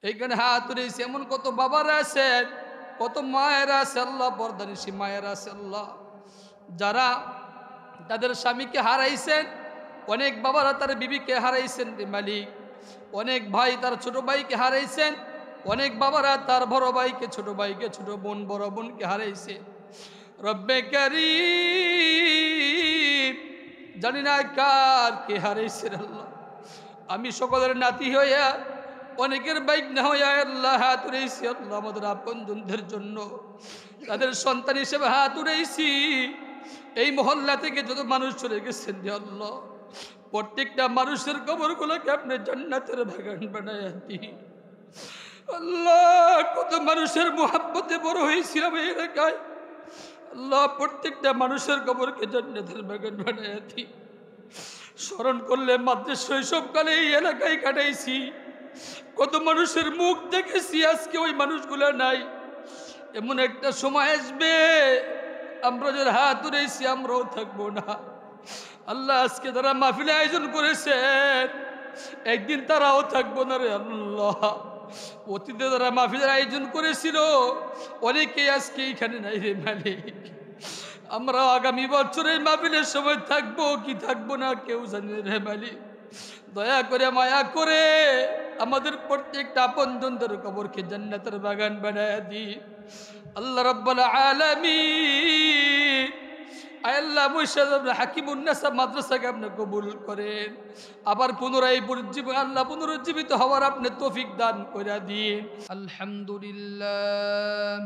এইখানে হাত তুলেছি এমন কত বাবারা আছেন, কত মায়েরা আছে আল্লাহ, বরদানিসী মায়েরা আছে আল্লাহ, যারা তাদের স্বামীকে হারাইছেন। অনেক বাবারা তার বিবিকে হারাইছেন রে মালিক। অনেক ভাই তার ছোট ভাইকে হারাইছেন। অনেক বাবারা তার বড় ভাইকে, ছোট ভাইকে, ছোট বোন, বড় বোনকে হারাইছে। রব্বে কারীম, জানি না কার কে হারাইছে আল্লাহ। আমি সকলের নাতি হইয়া, অনেকের বাইক না হইয়া আল্লাহ হাত উড়াইছি আল্লাহ, আমাদের আপনজনদের জন্য, তাদের সন্তান হিসেবে হাত উড়াইছি। এই মহল্লা থেকে যত মানুষ চলে গেছেন আল্লাহ, প্রত্যেকটা মানুষের কবরগুলোকে আপনি জান্নাতের বাগান বানায় দিন আল্লাহ। কত মানুষের মোহাব্বতে বড় হয়েছিলাম এই এলাকায় আল্লাহ, প্রত্যেকটা মানুষের কবরকে জান্নাতের বাগান বানায় দিন। স্মরণ করলে মাদ্রাস শৈশবকালে এই এলাকায় কাটাইছি, কত মানুষের মুখ দেখেছি, আজকে ওই মানুষগুলো নাই। এমন একটা সময় আসবে আমরা যারা হাত উড়াইছি আমরাও থাকবো না আল্লাহ। আজকে তারা মাহফিলে আয়োজন করেছেন, একদিন তারাও থাকবো না রে আল্লাহ। অতীতে তারা মাহফিলের আয়োজন করেছিল, অনেকেই আজকে এখানে নাই রে মালিক। আমরা আগামী বছরের মাহফিলের সময় থাকবো কি থাকবো না কেউ জানে রে মালিক। দয়া করে মায়া করে আমাদের প্রত্যেকটা আপনজনদের কবরকে জান্নাতের বাগান বানায় দি আল্লাহ রাব্বুল আলামিন। আয় আল্লাহ, মুর্শিদ হাকিমুন্নাসা মাদ্রাসাকে আপনি কবুল করেন। আবার পুনরায় আল্লাহ পুনরুজ্জীবিত হওয়ার আপনি তৌফিক দান করে দিন। আলহামদুলিল্লাহ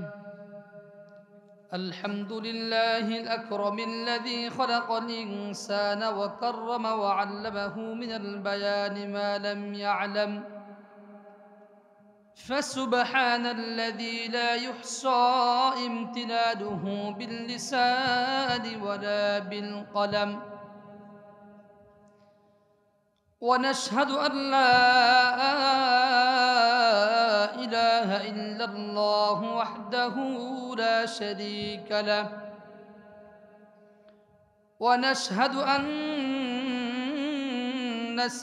الحمد لله الأكرم الذي خلق الإنسان وكرم وعلمه من البيان ما لم يعلم، فسبحان الذي لا يحصى امتنانه باللسان ولا بالقلم. ونشهد أن لا إله إلا الله وحده لا شريك له، ونشهد أن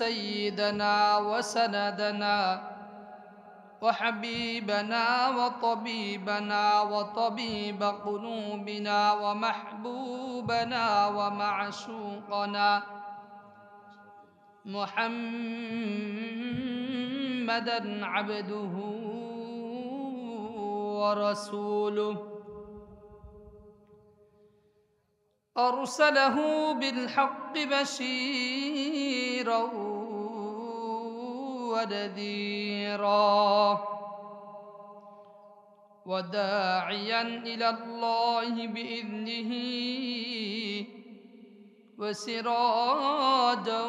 سيدنا وسندنا وحبيبنا وطبيبنا وطبيب قلوبنا ومحبوبنا ومعشوقنا محمدًا عبده ورسوله، أرسله بالحق بشيرًا ونذيرًا وداعيًا إلى الله بإذنه وسراجا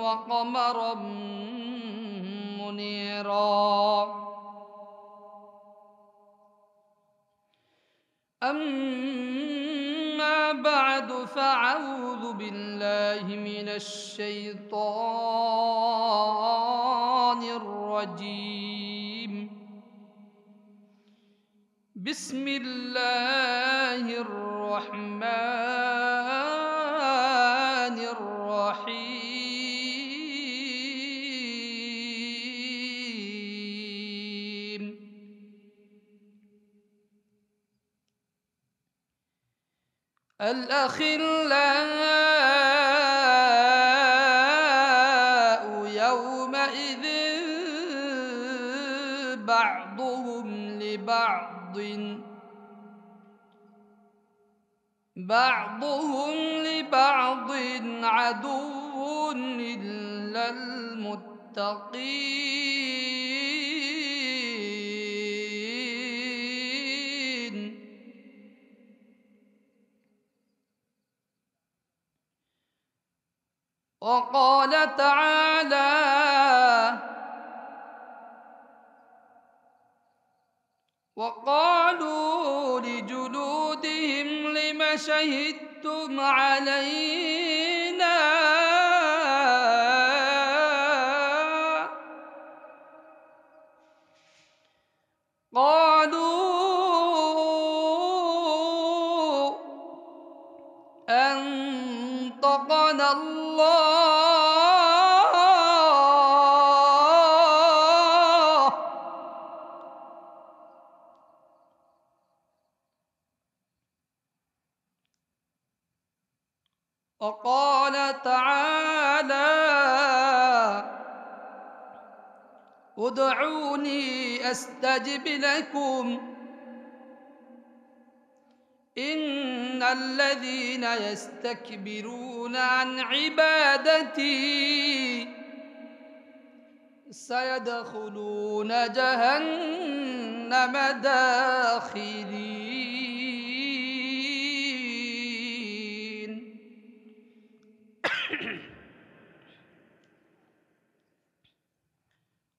وقمرا منيرا. أما بعد، فأعوذ بالله من الشيطان الرجيم. بسم الله الرحمن الرحيم. الأخلاء يومئذ بعضهم لبعض عدو إلا المتقين. وقال تعالى: وقالوا لجلودهم لم شهدتم علينا قالوا أنطقنا الله وقال تعالى ادعوني أستجب لكم إن الذين يستكبرون عن عبادتي سيدخلون جهنم داخرين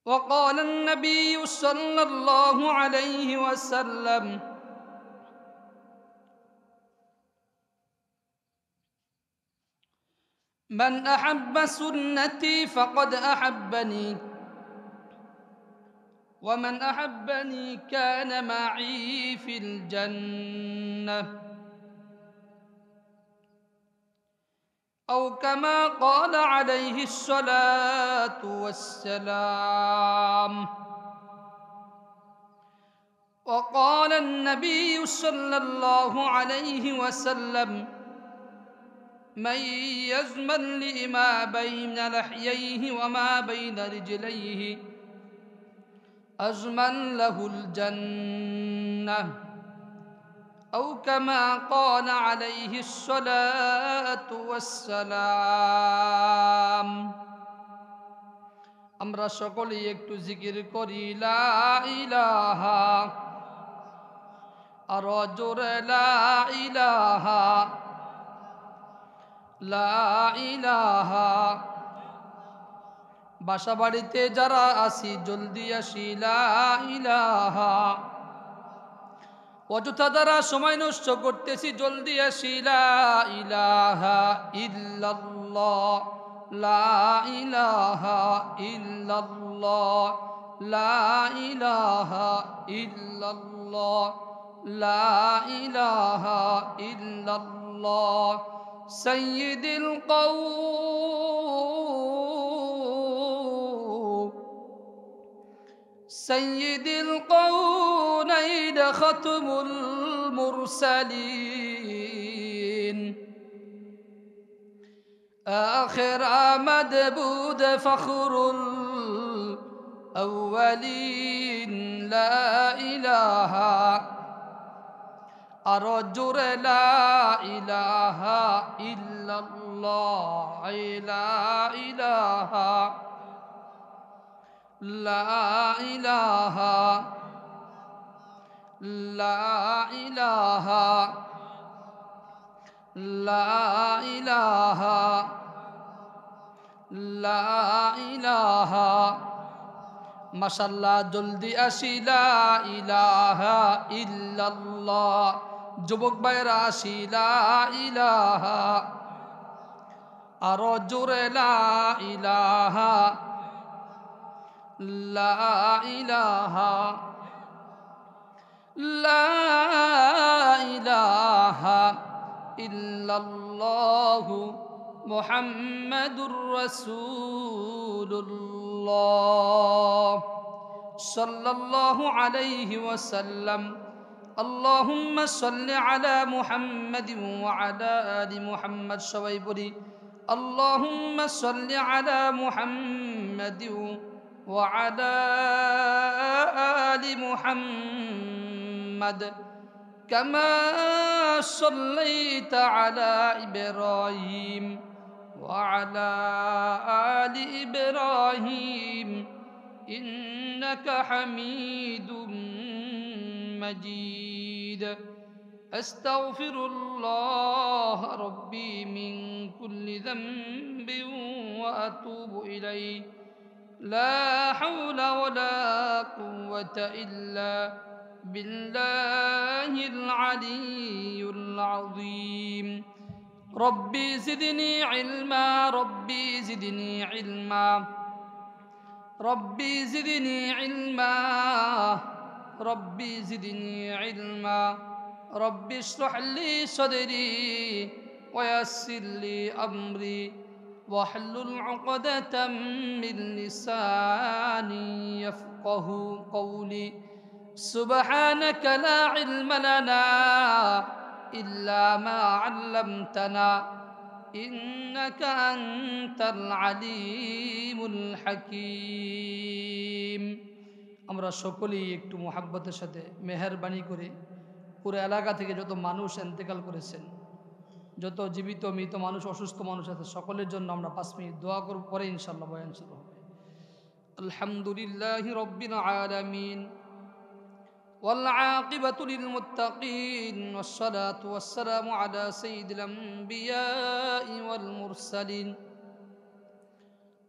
وقال النبي صلى الله عليه وسلم من أحب سنتي فقد أحبني ومن أحبني كان معي في الجنة أو كما قال عليه الصلاة والسلام وقال النبي صلى الله عليه وسلم من يزمن لي ما بين لحييه وما بين رجليه أزمن له الجنة أو كما قال عليه الصلاة والسلام আমরা সকলেই একটু জিকির করি লা ইলাহা আর জোরে লা ইলাহা লা ইলাহা বাসা বাড়িতে যারা আসি জলদি আসি লা ইলাহা অযথা দ্বারা সময় নষ্ট করতেছি জলদি আসি লা ইলাহা ইল্লাল্লাহ লা ইলাহা ইল্লাল্লাহ লা ইলাহা ইল্লাল্লাহ লা ইলাহা ইল্লাল্লাহ سيد القوم سيد القونين ختم المرسلين آخر آمد بود فخر الأولين لا إله أرجر لا إله إلا الله لا إله لا إله لا إله لا إله لا إله মাশাআল্লাহ জলদি আসি লা ইলাহা ইল্লাল্লাহ যুবক ভাইরা আসি লা ইলাহা আর জোরে লা ইলাহা লা ইলাহা লা ইলাহা ইল্লাল্লাহু মুহাম্মাদুর রাসূলুল্লাহ সাল্লাল্লাহু আলাইহি ওয়াসাল্লাম اللهم صل على محمد وعلى آل محمد সবাই বলি اللهم صل على محمد وعلى آل محمد كما صليت على إبراهيم وعلى آل إبراهيم إنك حميد مجيد أستغفر الله ربي من كل ذنب وأتوب إليه لا حول ولا قوة إلا بالله العلي العظيم ربي زدني علما ربي زدني علما ربي زدني علما ربي زدني علما ربي اشرح لي صدري ويسر لي أمري واحلل عقدة من لساني يفقه قولي سبحانك لا علم لنا إلا ما علمتنا إنك أنت العليم الحكيم আমরা সকলেই একটু মোহাব্বতের সাথে মেহেরবানি করে পুরো এলাকা থেকে যত মানুষ ইন্তেকাল করেছেন, যত জীবিত মৃত মানুষ অসুস্থ মানুষ আছে, সকলের জন্য আমরা 5 মিনিট দোয়া করব, পরে ইনশাআল্লাহ বয়ান শুরু হবে। আলহামদুলিল্লাহি রাব্বিল আলামিন والعاقبة للمتقين والصلاة والسلام على سيد الأنبياء والمرسلين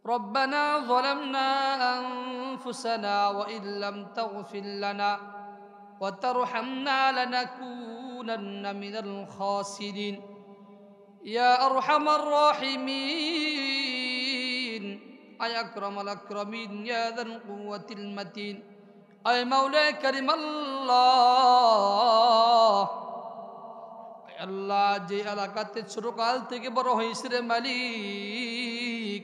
ربنا ظلمنا أنفسنا وإن لم تغفر لنا وترحمنا لنكونن من الخاسرين يا أرحم الراحمين أي أكرم الأكرمين يا ذا القوة المتين أي مولاي كريم الله আল্লাহ যে এলাকাতে ছোটকাল থেকে বড় হয়েছে রে মালিক,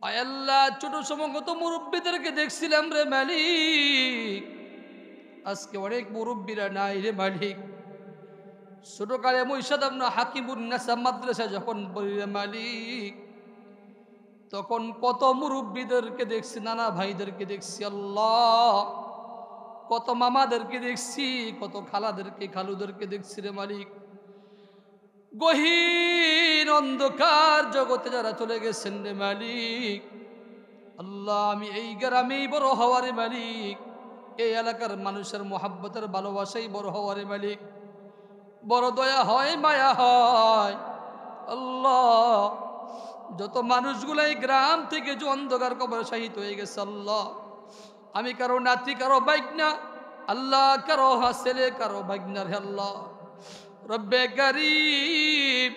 আয় আল্লাহ ছোট সময় কত মুরব্বীদেরকে দেখছিলাম রে মালিক, আজকে অনেক মুরব্বীরা নাই রে মালিক। ছোটকালে মহিষাদ আমরা হাকিমুন্নাসা মাদ্রাসা যখন পড়ি রে মালিক, তখন কত মুরব্বীদেরকে দেখছি, নানা ভাইদেরকে দেখছি আল্লাহ, কত মামাদেরকে দেখছি, কত খালাদেরকে খালুদেরকে দেখছি রে মালিক। গহীন অন্ধকার জগতে যারা চলে গেছেন রে মালিক, আল্লাহ আমি এই গ্রামেই বড় হওয়ারে মালিক, এই এলাকার মানুষের মোহাব্বতের ভালোবাসাই বড় হওয়ারে মালিক। বড় দয়া হয়, মায়া হয় আল্লাহ। যত মানুষগুলাই গ্রাম থেকে যে অন্ধকার কবরে শাহিদ হয়ে গেছে আল্লাহ, আমি কারো নাতি, কারো বাইকনা আল্লাহ, কারো ছেলে, কারো বাইকনার হে আল্লাহ রব্বে কারীম,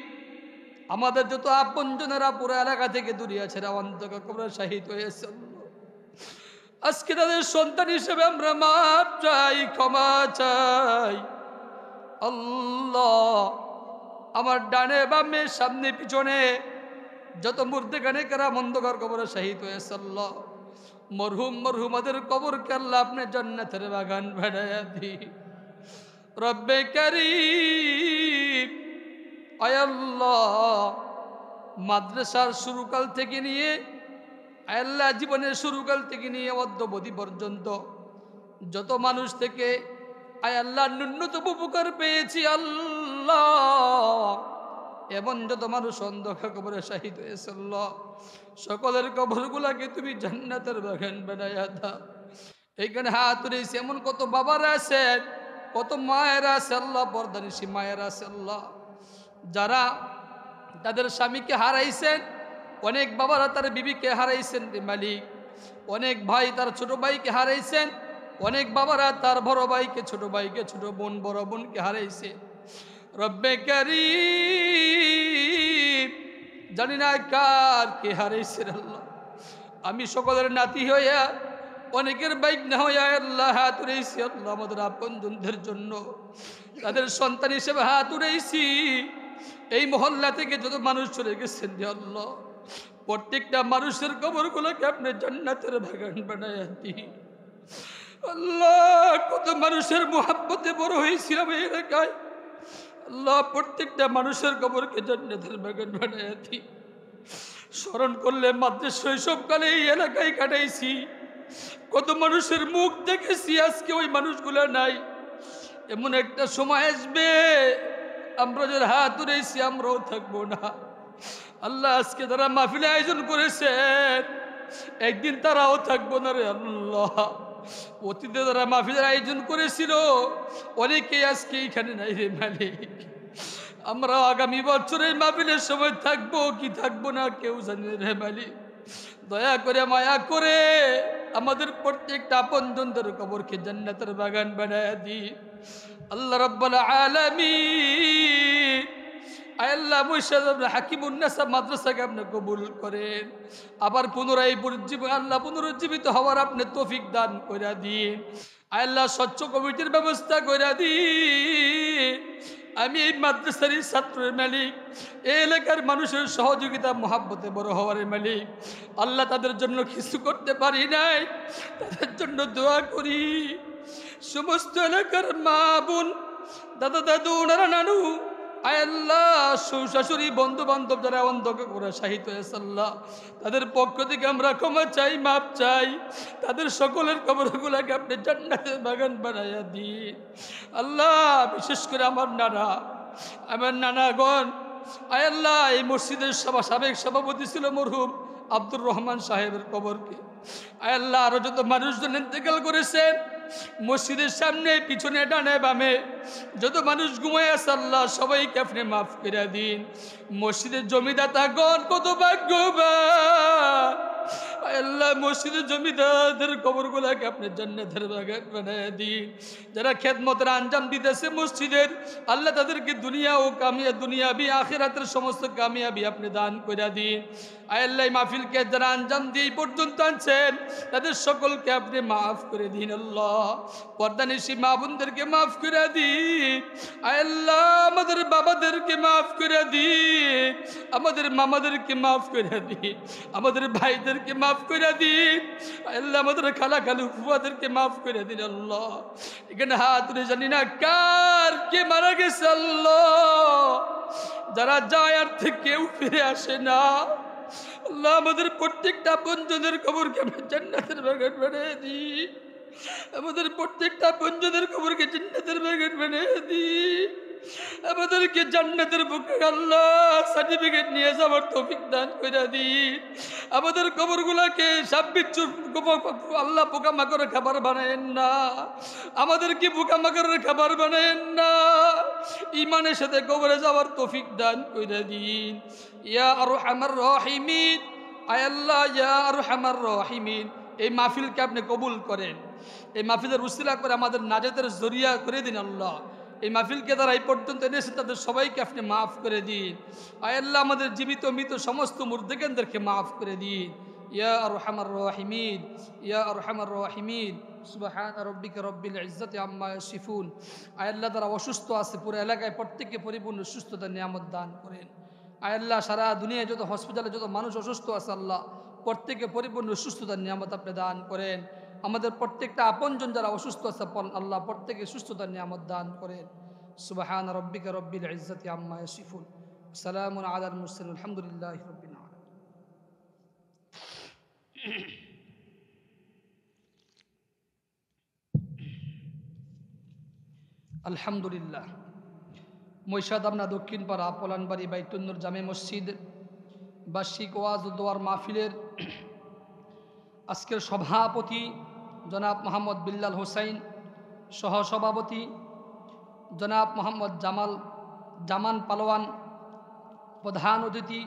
আমাদের যত আপনজনেরা পুরো এলাকা থেকে দূরে আছে অন্ধকার কবরে শাহিদ হয়েছে আল্লাহ, আজকে তাদের সন্তান হিসেবে আমরা মাপ চাই, ক্ষমা চাই আল্লাহ। আমার ডানে বামে সামনে পিছনে যত মুর্দেগানে কারাম অন্ধকার কবরে শহীদ হয়েছে আল্লাহ, মরহুম মরহুমাদের কবরকে আল্লাহ আপনি জান্নাতের বাগান বানায়া দি রব্বে কারীম। আয় আল্লাহ মাদ্রাসার শুরুকাল থেকে নিয়ে আয় আল্লাহ জীবনের শুরুকাল থেকে নিয়ে অদ্যবধি পর্যন্ত যত মানুষ থেকে আয় আল্লাহ ন্যূনতম উপকার পেয়েছি আল্লাহ, এমন যত মানুষ অন্ধকার কবরে শহীদ হয়েছে আল্লাহ, সকলের কবরগুলাকে তুমি জান্নাতের বাগান বানায়া দাও। এইখানে হাত উঠেছে এমন কত বাবারা আছেন, কত মায়েরা আছে আল্লাহ, বরদানিসী মায়েরা আছে আল্লাহ, যারা তাদের স্বামীকে হারাইছেন, অনেক বাবারা তার বিবিকে হারাইছেন রে মালিক, অনেক ভাই তার ছোট ভাইকে হারাইছেন, অনেক বাবারা তার বড় ভাইকে, ছোট ভাইকে, ছোট বোন, বড় বোনকে হারাইছে রব্বে কারীম। জানি না কার কে হারাইছে আল্লাহ, আমি সকলের নাতি হইয়া অনেকের বাইক না হইয়া আল্লাহ হাত উড়াইছি আল্লাহ, আমাদের আপনজনদের জন্য তাদের সন্তান হিসেবে হাত উড়াইছি। এই মহল্লা থেকে যত মানুষ চলে গেছেন আল্লাহ, প্রত্যেকটা মানুষের কবরগুলোকে আপনি জান্নাতের বাগান বানায়া দিন আল্লাহ। কত মানুষের মোহাব্বতে বড় হয়েছিলাম এই এলাকায় আল্লাহ, প্রত্যেকটা মানুষের কবরকে জান্নাতের বাগান বানায়া দিন। স্মরণ করলে মাদ্রাসা শৈশবকালে এই এলাকায় কাটাইছি, কত মানুষের মুখ দেখেছি, আজকে ওই মানুষগুলো নাই। এমন একটা সময় আসবে আমরা যারা হাত উড়াইছি আমরাও থাকবো না আল্লাহ। আজকে তারা মাহফিলে আয়োজন করেছেন, একদিন তারাও থাকবো না রে আল্লাহ। অতীতে তারা মাহফিলের আয়োজন করেছিল, অনেকেই আজকে এইখানে নাই রে মালিক। আমরা আগামী বছরের মাহফিলের সময় থাকবো কি থাকবো না কেউ জানে রে মালিক। দয়া করে মায়া করে আমাদের প্রত্যেকটা আপনজনদের কবরকে জান্নাতের বাগান বানায়া দি আল্লাহ রাব্বুল আলামিন। আল্লাহ মুর্শিদ হাকিমুন্নাসা মাদ্রাসাকে আপনি কবুল করেন, আবার পুনরায় পুনরুজ্জীবিত হওয়ার আপনি তৌফিক দান করে দিন। আল্লাহ স্বচ্ছ কমিটির ব্যবস্থা করে দিন। আমি এই মাদ্রাসারই ছাত্রের মালিক, এই এলাকার মানুষের সহযোগিতা মহাব্বতে বড় হওয়ার মালিক আল্লাহ। তাদের জন্য কিছু করতে পারি নাই, তাদের জন্য দোয়া করি। সমস্ত এলাকার মা বোন, দাদা দাদু, নানা নানু আয় আল্লাহ শ্বশুরি বন্ধু বান্ধব যারা অন্ধকার করে শাহিদ হয়েছে আল্লাহ, তাদের পক্ষ থেকে আমরা ক্ষমা চাই, মাপ চাই। তাদের সকলের কবরগুলোকে আপনি জান্নাতের বাগান বানাইয়া দিন আল্লাহ। বিশেষ করে আমার নানাগণ, আয় আল্লাহ এই মসজিদের সাবেক সভাপতি ছিল মরহুম আব্দুর রহমান সাহেবের কবরকে আয় আল্লাহ আরো যত মানুষজন ইন্তেকাল করেছেন মসজিদের সামনে পিছনে ডানে বামে যত মানুষ ঘুমায় আছে আল্লাহ সবাইকে আপনি মাফ করে দিন। মসজিদের জমিদাতাগণ কত ভাগ্যবান আল্লাহ, মসজিদের জমিদারদের কবরগুলোকে আপনি জান্নাতের বাগান বানায় দিন। যারা খেদমতের আঞ্জাম দিতেছে মসজিদের আল্লাহ তাদেরকে দুনিয়া ও দুনিয়াবি আখিরাতের সমস্ত কামিয়াবি আপনি দান করে দিন। আয় আল্লাহ মাহফিলকে যারা আঞ্জাম দিয়ে এই পর্যন্ত আনছেন তাদের সকলকে আপনি মাফ করে দিন আল্লাহ। পর্দানিশী মা বোনদেরকে মাফ করে দিন আয় আল্লাহ, আমাদের বাবাদেরকে মাফ করে দিন, আমাদের মামাদেরকে মাফ করে দিন, আমাদের ভাইদেরকে মাফ করে দিন আল্লাহ, আমাদের খালা খালু ফুয়াদেরকে মাফ করে দিন আল্লাহ। এখানে হাত তুলে জানি না কার কে মারা গেছে আল্লাহ, যারা যায় আর থেকে কেউ ফিরে আসে না আল্লাহ, আমাদের প্রত্যেকটা আপনজনের কবরকে আমরা জান্নাতের বাগান বানিয়ে দিই, আমাদের প্রত্যেকটা আপনজনের কবরকে জান্নাতের বাগান বানিয়ে দিই, আমাদেরকে জান্নাতের বুকে আল্লাহ সার্টিফিকেট নিয়ে যাওয়ার তৌফিক দান করে দিন। আমাদের কবরগুলাকে সাববিচ্ছু আল্লাহ পোকামাকড়ের খাবার বানায়েন না, আমাদেরকে পোকামাকড়ের খাবার বানায়েন না, ইমানের সাথে কবরে যাওয়ার তৌফিক দান করে দিন। ইয়া আরহামার রাহিমিন, আয় আল্লাহ ইয়া আরহামার রাহিমিন, এই মাহফিলকে আপনি কবুল করেন, এই মাহফিলের উসিলা করে আমাদের নাজাতের জরিয়া করে দিন আল্লাহ। এই মাহফিলকে তারা এই পর্যন্ত এনেছে তাদের সবাইকে আপনি মাফ করে দিন আয় আল্লাহ, আমাদের জীবিত মৃত সমস্ত মুর্দেগানদেরকে মাফ করে দিন। ইয়া আরহামার রাহিমিন, ইয়া আরহামার রাহিমিন। সুবহান রাব্বিকা রব্বিল ইজ্জাতি আম্মা ইয়াসিফুন। আয় আল্লাহ তারা অসুস্থ আছে পুরো এলাকায় প্রত্যেককে পরিপূর্ণ সুস্থতার নিয়ামত দান করেন। আয় আল্লাহ সারা দুনিয়ায় যত হসপিটালে যত মানুষ অসুস্থ আছে আল্লাহ প্রত্যেকে পরিপূর্ণ সুস্থতার নিয়ামত আপনি দান করেন। আমাদের প্রত্যেকটা আপনজন যারা অসুস্থ আছে আল্লাহ প্রত্যেকে সুস্থতার নিয়ামত দান করেন। সুবহান রাব্বিকা রব্বিল ইজ্জাতি আম্মা ইয়াসিফুন, সালামুন আলাল মুরসালিন, আলহামদুলিল্লাহি রাব্বিল আলামিন। আলহামদুলিল্লাহ। মহিষাদমনা দক্ষিণ পাড়া পলানবাড়ি বাইতুন্নুর জামে মসজিদ বার্ষিক ওয়াজ ও দোয়ার মাহফিলের আজকের সভাপতি জনাব মোহাম্মদ বিল্লাল হোসাইন, সহসভাপতি জনাব মোহাম্মদ জামান পালোয়ান, প্রধান অতিথি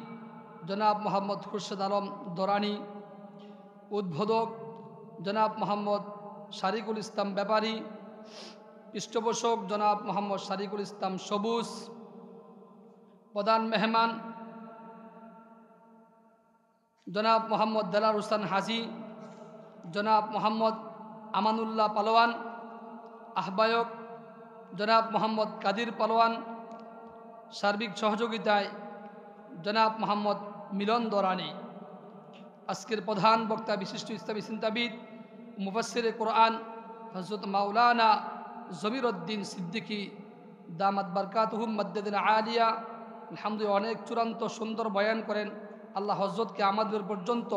জনাব মোহাম্মদ খুরশেদ আলম দরানি, উদ্বোধক জনাব মোহাম্মদ শারিকুল ইসলাম ব্যাপারী, পৃষ্ঠপোষক জনাব মোহাম্মদ শারিকুল ইসলাম সবুজ, প্রধান মেহমান জনাব মোহাম্মদ দেলার হোসেন হাজি, জনাব মোহাম্মদ আমানুল্লাহ পালোয়ান, আহ্বায়ক জনাব মোহাম্মদ কাদির পালোয়ান, সার্বিক সহযোগিতায় জনাব মোহাম্মদ মিলন দরানি। আজকের প্রধান বক্তা বিশিষ্ট ইসলামী চিন্তাবিদ মুফাসসিরে কোরআন হযরত মাওলানা জমিরউদ্দিন সিদ্দিকী দামাত বারকাতুহুম মাদ্দাদিন আলিয়া। আলহামদুলিল্লাহ অনেক চূড়ান্ত সুন্দর বয়ান করেন। আল্লাহ হযরতকে আমাদের পর্যন্ত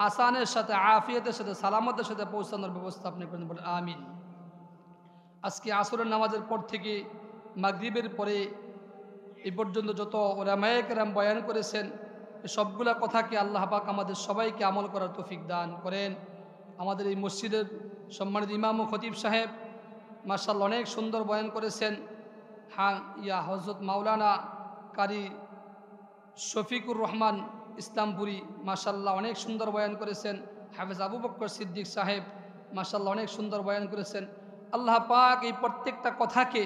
আসানের সাথে আফিয়তের সাথে সালামতের সাথে পৌঁছানোর ব্যবস্থা আপনি করেন, বলে আমিন। আজকে আসরের নামাজের পর থেকে মাগরিবের পরে এই পর্যন্ত যত ওলামায়ে কেরাম বয়ান করেছেন সবগুলা কথাকে আল্লাহ পাক আমাদের সবাইকে আমল করার তৌফিক দান করেন। আমাদের এই মসজিদের সম্মানিত ইমাম ও খতিব সাহেব মাশাআল্লাহ অনেক সুন্দর বয়ান করেছেন। হযরত মাওলানা কারি শফিকুর রহমান ইসলামপুরি মাশাআল্লাহ অনেক সুন্দর বয়ান করেছেন। হাফেজ আবু বকর সিদ্দিক সাহেব মাশাআল্লাহ অনেক সুন্দর বয়ান করেছেন। আল্লাহ পাক এই প্রত্যেকটা কথাকে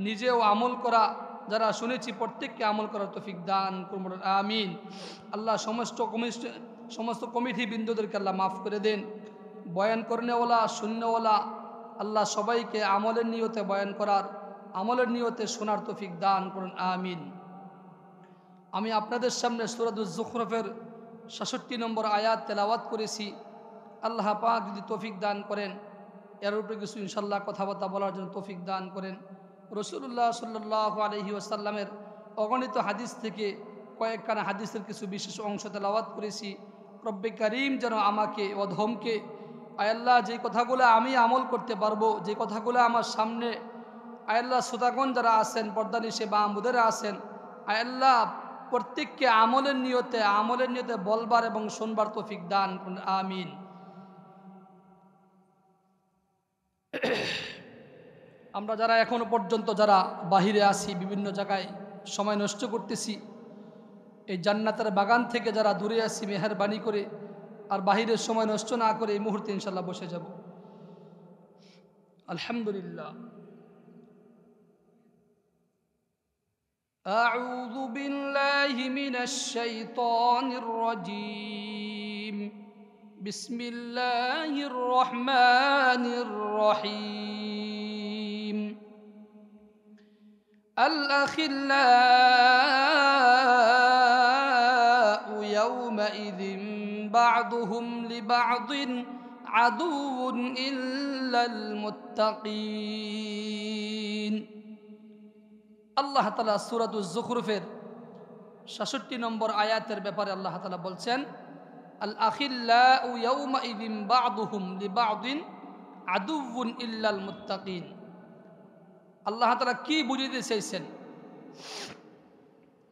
নিজেও আমল করা, যারা শুনেছি প্রত্যেককে আমল করার তৌফিক দান করুন, আমিন। আল্লাহ সমস্ত কমিটি বৃন্দদেরকে আল্লাহ মাফ করে দেন। বয়ান করনেওয়ালা শূন্যওয়ালা আল্লাহ সবাইকে আমলের নিয়তে বয়ান করার, আমলের নিয়তে শোনার তৌফিক দান করুন, আমিন। আমি আপনাদের সামনে সূরাতুজ যুখরুফের ৬৭ নম্বর আয়াত তেলাওয়াত করেছি। আল্লাহ পাক যদি তৌফিক দান করেন এর উপরে কিছু ইনশাল্লাহ কথাবার্তা বলার জন্য তৌফিক দান করেন। রাসূলুল্লাহ সাল্লাল্লাহু আলাইহি ওয়াসাল্লামের অগণিত হাদিস থেকে কয়েকখানা হাদিসের কিছু বিশেষ অংশ তেলাওয়াত করেছি। রব্বে কারীম যেন আমাকে অধমকে আয়াল্লাহ যে কথাগুলো আমি আমল করতে পারবো, যে কথাগুলো আমার সামনে আয়াল্লাহ শ্রোতাগণ যারা আছেন, পর্দানিশে বা আমুদেরা আছেন, আয়াল্লাহ প্রত্যেককে আমলের নিয়তে বলবার এবং শুনবার তৌফিক দান করুন, আমিন। আমরা যারা এখনো পর্যন্ত যারা বাহিরে আছি, বিভিন্ন জায়গায় সময় নষ্ট করতেছি, এই জান্নাতের বাগান থেকে যারা দূরে আছি, মেহেরবানি করে আর বাহিরের সময় নষ্ট না করে এই মুহূর্তে ইনশাল্লাহ বসে যাব। আলহামদুলিল্লাহ। আউযু বিল্লাহি মিনাশ শাইতানির রাজীম। বিসমিল্লাহির রহমানির রহিম। আল-আখিল্লাউ ইয়াওমাইযিন বা'দুহুম লিবা'দিন আদুউন ইল্লাল মুত্তাকিন। আল্লাহ তাআলা সূরাতুজ যুখরুফের ৬৭ নম্বর আয়াতের ব্যাপারে আল্লাহ তাআলা বলছেন, আল আখিল্লাউ ইয়াওমাইযিন বা'দুহুম লিবা'দিন আদুউন ইল্লাল মুত্তাকিন। আল্লাহ তাআলা কি বুঝাইতে চাইছেন?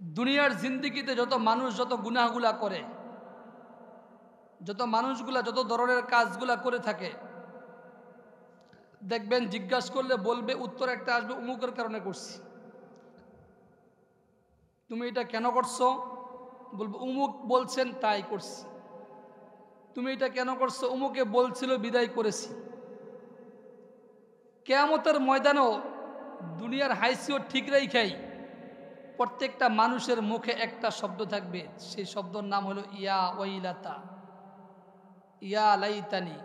দুনিয়ার জিন্দেগিতে যত মানুষ যত গুনাহগুলা করে, যত মানুষগুলা যত ধরনের কাজগুলা করে থাকে, দেখবেন জিজ্ঞাসা করলে বলবে, উত্তর একটা আসবে, অমুকের কারণে করছি। তুমি এটা কেন করছো? বলবো অমুক বলছেন তাই করছি। তুমি এটা কেন করছো? অমুকে বলছিল বিদায় করেছি। কিয়ামতের ময়দানেও দুনিয়ার হাইসিও ঠিক রাখাই প্রত্যেকটা মানুষের মুখে একটা শব্দ থাকবে, সেই শব্দের নাম হলো ইয়া ওয়াইলাতা, ইয়া লাইতানি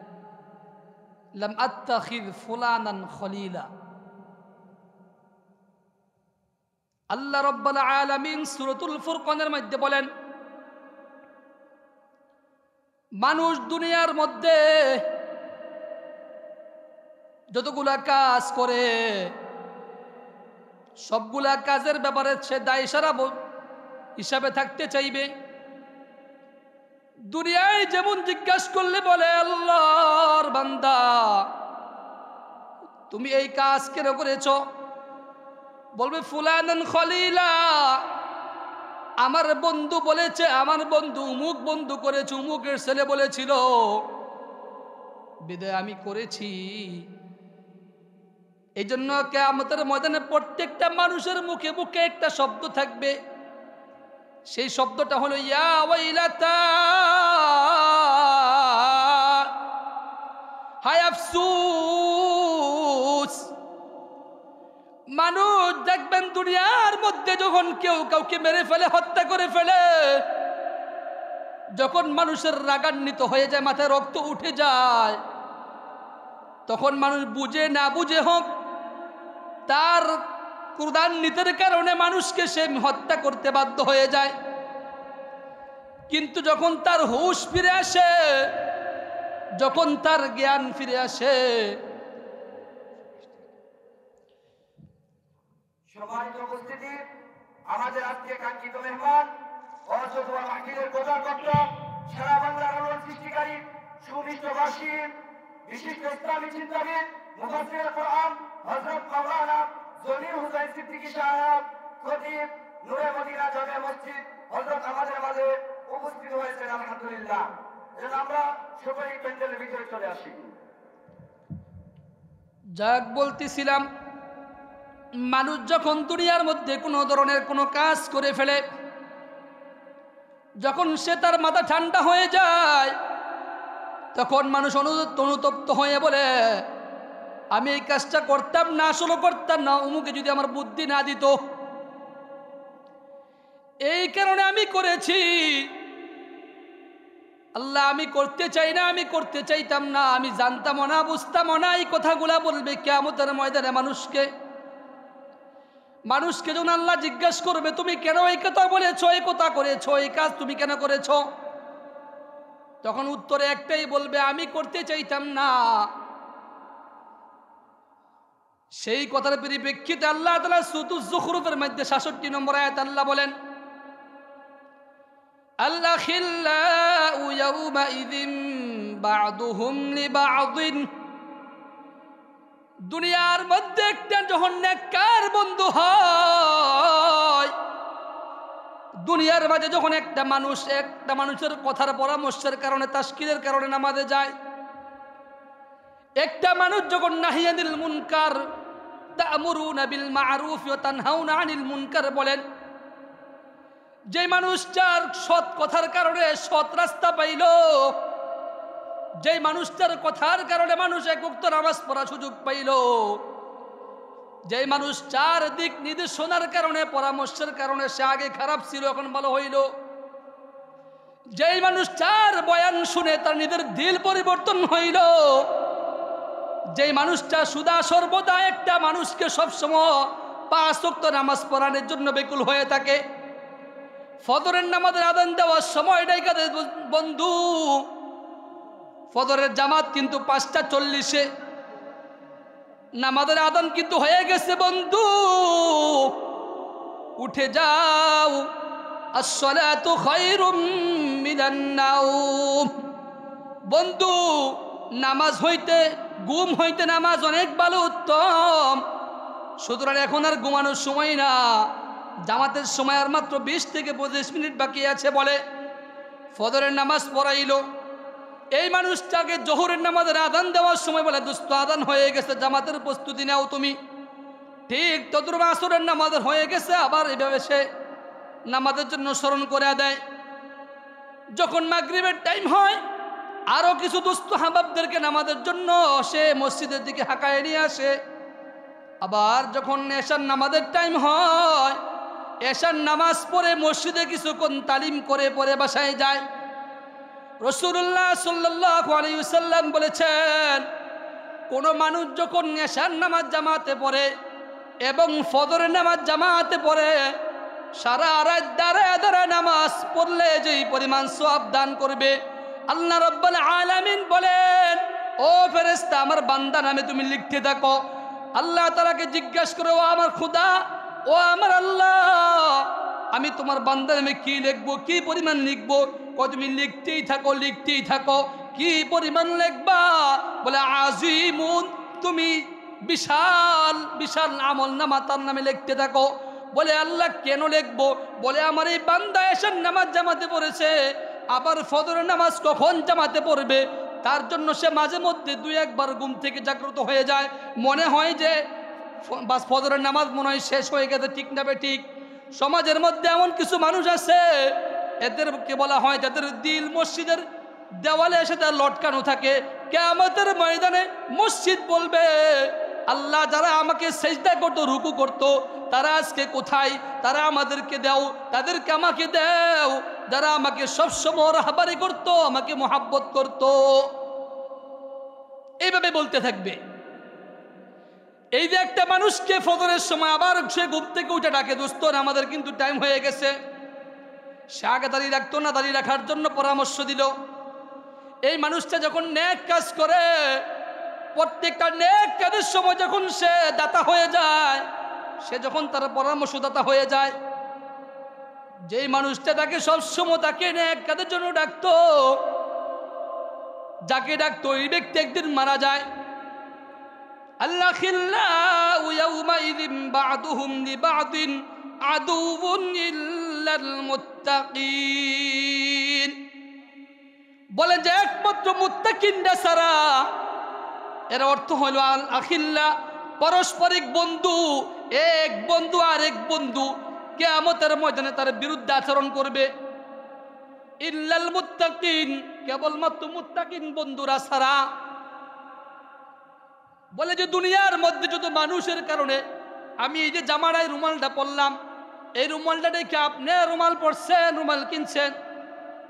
লাম আত্তাখিয ফুলানান খলিলা। আল্লাহ রাব্বুল আলামিন সূরাতুল ফুরকানের মধ্যে বলেন, মানুষ দুনিয়ার মধ্যে যতগুলা কাজ করে সবগুলা কাজের ব্যাপারে সে দায় সারা হিসাবে থাকতে চাইবে। দুনিয়ায় যেমন জিজ্ঞাসা করলে বলে, আল্লাহর বান্দা তুমি এই কাজ কেন করেছ? বলবে ফুলানান খলিলা, আমার বন্ধু বলেছে, আমার বন্ধু উমুক বন্ধু করেছে, উমুকের ছেলে বলেছিল বিদায় আমি করেছি। এই জন্য কিয়ামতের ময়দানে প্রত্যেকটা মানুষের মুখে মুখে একটা শব্দ থাকবে, সেই শব্দটা হলো ইয়া ওয়াইলাতা, হায় আফসোস। মানুষ দেখবেন দুনিয়ার মধ্যে যখন কেউ কাউকে মেরে ফেলে, হত্যা করে ফেলে, যখন মানুষের রাগান্বিত হয়ে যায়, মাথায় রক্ত উঠে যায়, তখন মানুষ বুঝে না বুঝে হোক তার ক্রোধান্বিতের কারণে মানুষকে সে হত্যা করতে বাধ্য হয়ে যায়। কিন্তু যখন তার হুঁশ ফিরে আসে, যখন তার জ্ঞান ফিরে আসে, সম্মানিত উপস্থিতি, আমাদের আজকে কাঙ্ক্ষিত মেহমান অযোধ্যা মাহফিলের প্রচারকর্তা, সারা বাংলার আলোড়ন সৃষ্টিকারী, সুবিশ্ববাসী, বিশিষ্ট ইসলামী চিন্তাবিদ, মুফাসসির কোরআন হযরত মাওলানা জলিল হুসাইন সিদ্দিকী সাহেব, খতিব নূরে মদিনা জামে মসজিদ হযরত আমাদের মাঝে উপস্থিত হয়েছেন। আলহামদুলিল্লাহ। এজন্য আমরা সকলেই প্যান্ডেলের ভিতরে চলে আসি। যাক বলতেছিলাম, মানুষ যখন দুনিয়ার মধ্যে কোনো ধরনের কোনো কাজ করে ফেলে, যখন সে তার মাথা ঠান্ডা হয়ে যায়, তখন মানুষ অনুতপ্ত হয়ে বলে, আমি এই কাজটা করতাম না, আসলে করতাম না, অমুকে যদি আমার বুদ্ধি না দিত, এই কারণে আমি করেছি। আল্লাহ আমি করতে চাই না, আমি করতে চাইতাম না, আমি জানতাম না, বুঝতাম না, এই কথাগুলা বলবে কিয়ামতের ময়দানে মানুষকে যখন আল্লাহ জিজ্ঞাসা করবে, তুমি কেন এই কথা বলেছো, এই কথা করেছো, এই কাজ তুমি কেন করেছো? তখন উত্তরে একটাই বলবে, আমি করতে চাইতাম না। সেই কথার পরিপ্রেক্ষিতে আল্লাহ তাআলা সূরা যুখরুফের মধ্যে 66 নম্বর আয়াত আল্লাহ বলেন, আল-আখিল্লাউ ইয়াউমাইযিন বা'দুহুম লিবা'দিন। দুনিয়ার মধ্যে একটা যখন নেককার বন্ধু হয়, দুনিয়ার মাঝে যখন একটা মানুষের কথার পরামর্শের কারণে, তাশকিরের কারণে নামাজে যায়, একটা মানুষ যখন নাহি আনিল মুনকার, তা'মুরুনা বিল মা'রুফ ওয়া তানহাউনা আনিল মুনকার বলেন, যে মানুষটার সৎ কথার কারণে সৎ রাস্তা পাইল, যে মানুষটার কথার কারণে মানুষ এক ওয়াক্ত নামাজ পড়ার সুযোগ পাইল, যে মানুষ চার দিক নির্দেশনার কারণে, পরামর্শের কারণে সে আগে খারাপ ছিল এখন ভালো হইল, যেই মানুষ চার বয়ান শুনে তার নিজের দিল পরিবর্তন হইল, যেই মানুষটা সুদা সর্বদা একটা মানুষকে সবসময় 5 ওয়াক্ত নামাজ পড়ানোর জন্য বেকুল হয়ে থাকে, ফজরের নামাজের আযান দেওয়ার সময়টাই কাদের বন্ধু, ফজরের জামাত কিন্তু 5:40-এ, নামাজের আযান কিন্তু হয়ে গেছে বন্ধু, উঠে যাও, আস-সালাতু খায়রুম মিনান নাওম। বন্ধু, নামাজ হইতে ঘুম হইতে নামাজ অনেক ভালো, উত্তম। সুতরাং এখন আর ঘুমানোর সময় না, জামাতের সময় আর মাত্র 20 থেকে 25 মিনিট বাকি আছে বলে ফজরের নামাজ পড়াইল। এই মানুষটাকে জোহরের নামাজের আযান দেওয়ার সময় বলে, দোস্ত আযান হয়ে গেছে, জামাতের প্রস্তুতি নাও তুমি। ঠিক তদ্রুপ আসরের নামাজের হয়ে গেছে, আবার এইভাবে সে নামাজের জন্য স্মরণ করে দেয়। যখন মাগরিবের টাইম হয়, আরো কিছু দোস্ত হাবাবদেরকে নামাজের জন্য সে মসজিদের দিকে হাঁকায় নিয়ে আসে। আবার যখন এশার নামাজের টাইম হয়, এশার নামাজ পড়ে মসজিদে কিছুক্ষণ তালিম করে পরে বাসায় যায়। রাসূলুল্লাহ সাল্লাল্লাহু আলাইহি ওয়াসাল্লাম বলেছেন, কোন মানুষ যখন এশার নামাজ জামাতে পড়ে এবং ফজরের নামাজ জামাতে পড়ে, সারা রাত দাঁড়ায় দাঁড়ায় নামাজ পড়লে যেই পরিমাণ সওয়াব দান করবে, আল্লাহ রাব্বুল আলামিন বলেন, ও ফেরেশতা আমার বান্দা নামে তুমি লিখতে থাকো। আল্লাহ তাআলাকে জিজ্ঞাসা করো, ও আমার খোদা, ও আমার আল্লাহ, আমি তোমার বান্দার নামে কি লিখবো, কি পরিমাণ লিখবো? তুমি লিখতেই থাকো, লিখতেই থাকো। কি পরিমাণ লিখবা? বলে আজিমুন, তুমি বিশাল বিশাল আমল নামা তার নামে লিখতে থাকো। বলে আল্লাহ কেন লিখবো? বলে আমার এই বান্দা এশার নামাজ জামাতে পড়েছে, আবার ফজরের নামাজ কখন জামাতে পড়বে, তার জন্য সে মাঝে মধ্যে 2-1 বার ঘুম থেকে জাগ্রত হয়ে যায়, মনে হয় যে বাস ফজরের নামাজ মনে হয় শেষ হয়ে গেছে। ঠিক না বে ঠিক? সমাজের মধ্যে এমন কিছু মানুষ আছে, এদেরকে বলা হয় যাদের দিল মসজিদের দেওয়ালে এসে তার লটকানো থাকে। কিয়ামতের ময়দানে মসজিদ বলবে, আল্লাহ যারা আমাকে সেজদা করতো, রুকু করতো, তারা আজকে কোথায়? তারা আমাদেরকে দাও, তাদেরকে আমাকে দাও, যারা আমাকে সবসময় রাহবারি করতো, আমাকে মোহাব্বত করতো। এইভাবে বলতে থাকবে। এই যে একটা মানুষকে ফজরের সময় আবার সে ঘুম থেকে উঠে ডাকে, দোস্ত আমাদের কিন্তু টাইম হয়ে গেছে। সে আগে দাঁড়িয়ে রাখতো না, দাঁড়িয়ে রাখার জন্য পরামর্শ দিল। এই মানুষটা যখন নেক কাজ করে, প্রত্যেকটা নেক কাজের সময় যখন সে দাতা হয়ে যায়, সে যখন তার পরামর্শদাতা হয়ে যায়, যেই মানুষটা তাকে সবসময় তাকে নেক কাজের জন্য ডাকতো, যাকে ডাকতো, এই ব্যক্তি একদিন মারা যায়। আল-আখিল্লাউ ইয়াউমাইযিন বা'দুহুম লিবা'দিন আদুউন ইল্লাল মুত্তাকিন। বলে যে একমাত্র মুত্তাকিনরা ছাড়া, এর অর্থ হলো আল-আখিল্লা, পারস্পরিক বন্ধু। এক বন্ধু আর এক বন্ধু কিয়ামতের ময়দানে তার বিরুদ্ধে আচরণ করবে। ইল্লাল মুত্তাকিন, কেবলমাত্র মুত্তাকিন বন্ধুরা ছাড়া। বলে যে দুনিয়ার মধ্যে যত মানুষের কারণে আমি এই যে জামাটায় রুমালটা পরলাম, এই রুমালটা দেখে আপনি রুমাল পরছেন, রুমাল কিনছেন।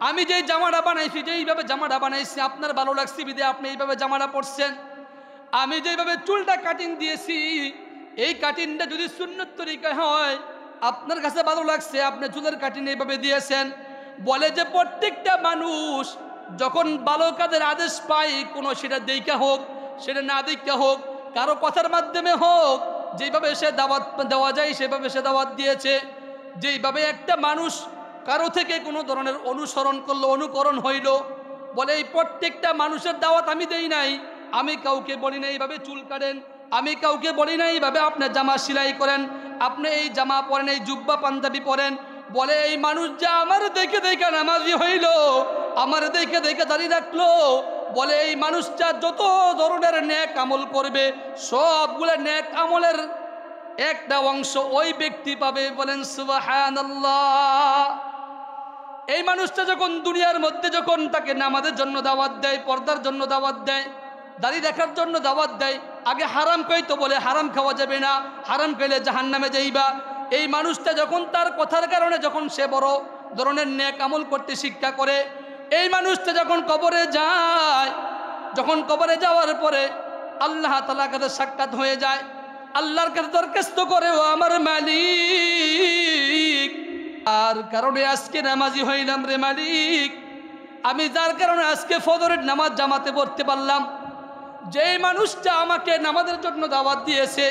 আমি যেই জামাটা বানাইছি, যেইভাবে জামাটা বানাইছি আপনার ভালো লাগছে বিদে আপনি এইভাবে জামাটা পরছেন। আমি যেইভাবে চুলটা কাটিং দিয়েছি, এই কাটিংটা যদি সুন্নত তরিকায় হয়, আপনার কাছে ভালো লাগছে, আপনি চুলের কাটিং এইভাবে দিয়েছেন। বলে যে প্রত্যেকটা মানুষ যখন ভালো কাজের আদেশ পায়, কোনো সেটা দেখা হোক, সেটা না দেখা হোক, কারো কথার মাধ্যমে হোক, যেইভাবে সে দাওয়াত দেওয়া যায় সেভাবে সে দাওয়াত দিয়েছে। যেইভাবে একটা মানুষ কারো থেকে কোনো ধরনের অনুসরণ করলো, অনুকরণ হইল, বলে এই প্রত্যেকটা মানুষের দাওয়াত আমি দেই নাই। আমি কাউকে বলি না এইভাবে চুল কাটেন, আমি কাউকে বলি না এইভাবে আপনি জামা সেলাই করেন, আপনি এই জামা পরেন, এই জুব্বা পাঞ্জাবি পরেন। বলে এই মানুষ যা আমার দেখে দেখে নামাজি হইল, আমার দেখে দেখে দাঁড়িয়ে রাখলো, বলে এই মানুষটা যত ধরনের নেক আমল করবে সবগুলো নেক আমলের একটা অংশ ওই ব্যক্তি পাবে। বলেন সুবহানাল্লাহ। এই মানুষটা যখন দুনিয়ার মধ্যে যখন তাকে নামাজের জন্য দাওয়াত দেয়, পর্দার জন্য দাওয়াত দেয়, দাড়ি দেখার জন্য দাওয়াত দেয়, আগে হারাম খাইতো, বলে হারাম খাওয়া যাবে না, হারাম খাইলে জাহান্নামে যাইবা। এই মানুষটা যখন তার কথার কারণে যখন সে বড় ধরনের নেক আমল করতে শিক্ষা করে, এই মানুষটা যখন কবরে যায়, যখন কবরে যাওয়ার পরে আল্লাহ তাআলার কাছে সাক্ষাৎ হয়ে যায়, আল্লাহর কাছে দরখাস্ত করে, ও আমার মালিক, আর কারণে আজকে নামাজি হইলাম রে মালিক, আমি যার কারণে আজকে ফজরের নামাজ জামাতে পড়তে পারলাম। যেই মানুষটা আমাকে নামাজের জন্য দাওয়াত দিয়েছে,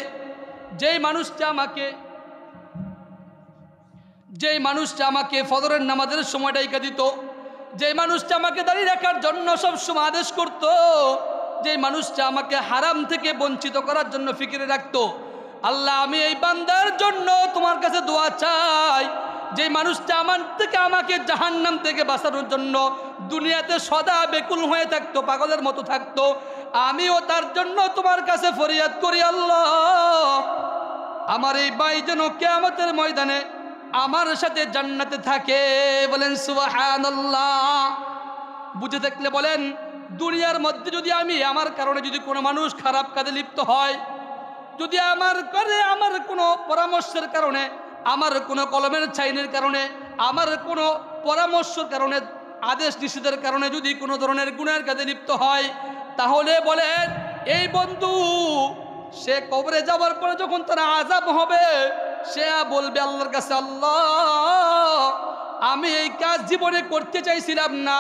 যেই মানুষটা আমাকে ফজরের নামাজের সময়টা ডাইকা দিত, যেই মানুষটা আমাকে দাঁড়িয়ে রাখার জন্য সবসময় আদেশ করত, যেই মানুষটা আমাকে হারাম থেকে বঞ্চিত করার জন্য ফিকিরে রাখতো, আল্লাহ আমি এই বান্দার জন্য তোমার কাছে দোয়া চাই। যে মানুষটা আমাকে জাহান্নাম থেকে বাঁচানোর জন্য দুনিয়াতে সদা বেকুল হয়ে থাকতো, পাগলের মতো থাকতো, আমিও তার জন্য তোমার কাছে ফরিয়াদ করি, আল্লাহ আমার এই ভাই যেন কিয়ামতের ময়দানে আমার সাথে জান্নাতে থাকে। বলেন সুবহানাল্লাহ। বুঝে থাকলে বলেন, দুনিয়ার মধ্যে যদি আমার কারণে যদি কোনো মানুষ খারাপ কাজে লিপ্ত হয়, যদি আমার কোনো পরামর্শের কারণে, আমার কোনো কলমের ছাইনের কারণে, আমার কোনো পরামর্শের কারণে, আদেশ নিষেধের কারণে যদি কোনো ধরনের গুনাহের কাজে লিপ্ত হয়, তাহলে বলেন এই বন্ধু সে কবরে যাওয়ার পরে যখন তার আযাব হবে, সে বলবে আল্লাহর কাছে, আল্লাহ আমি এই কাজ জীবনে করতে চাইছিলাম না,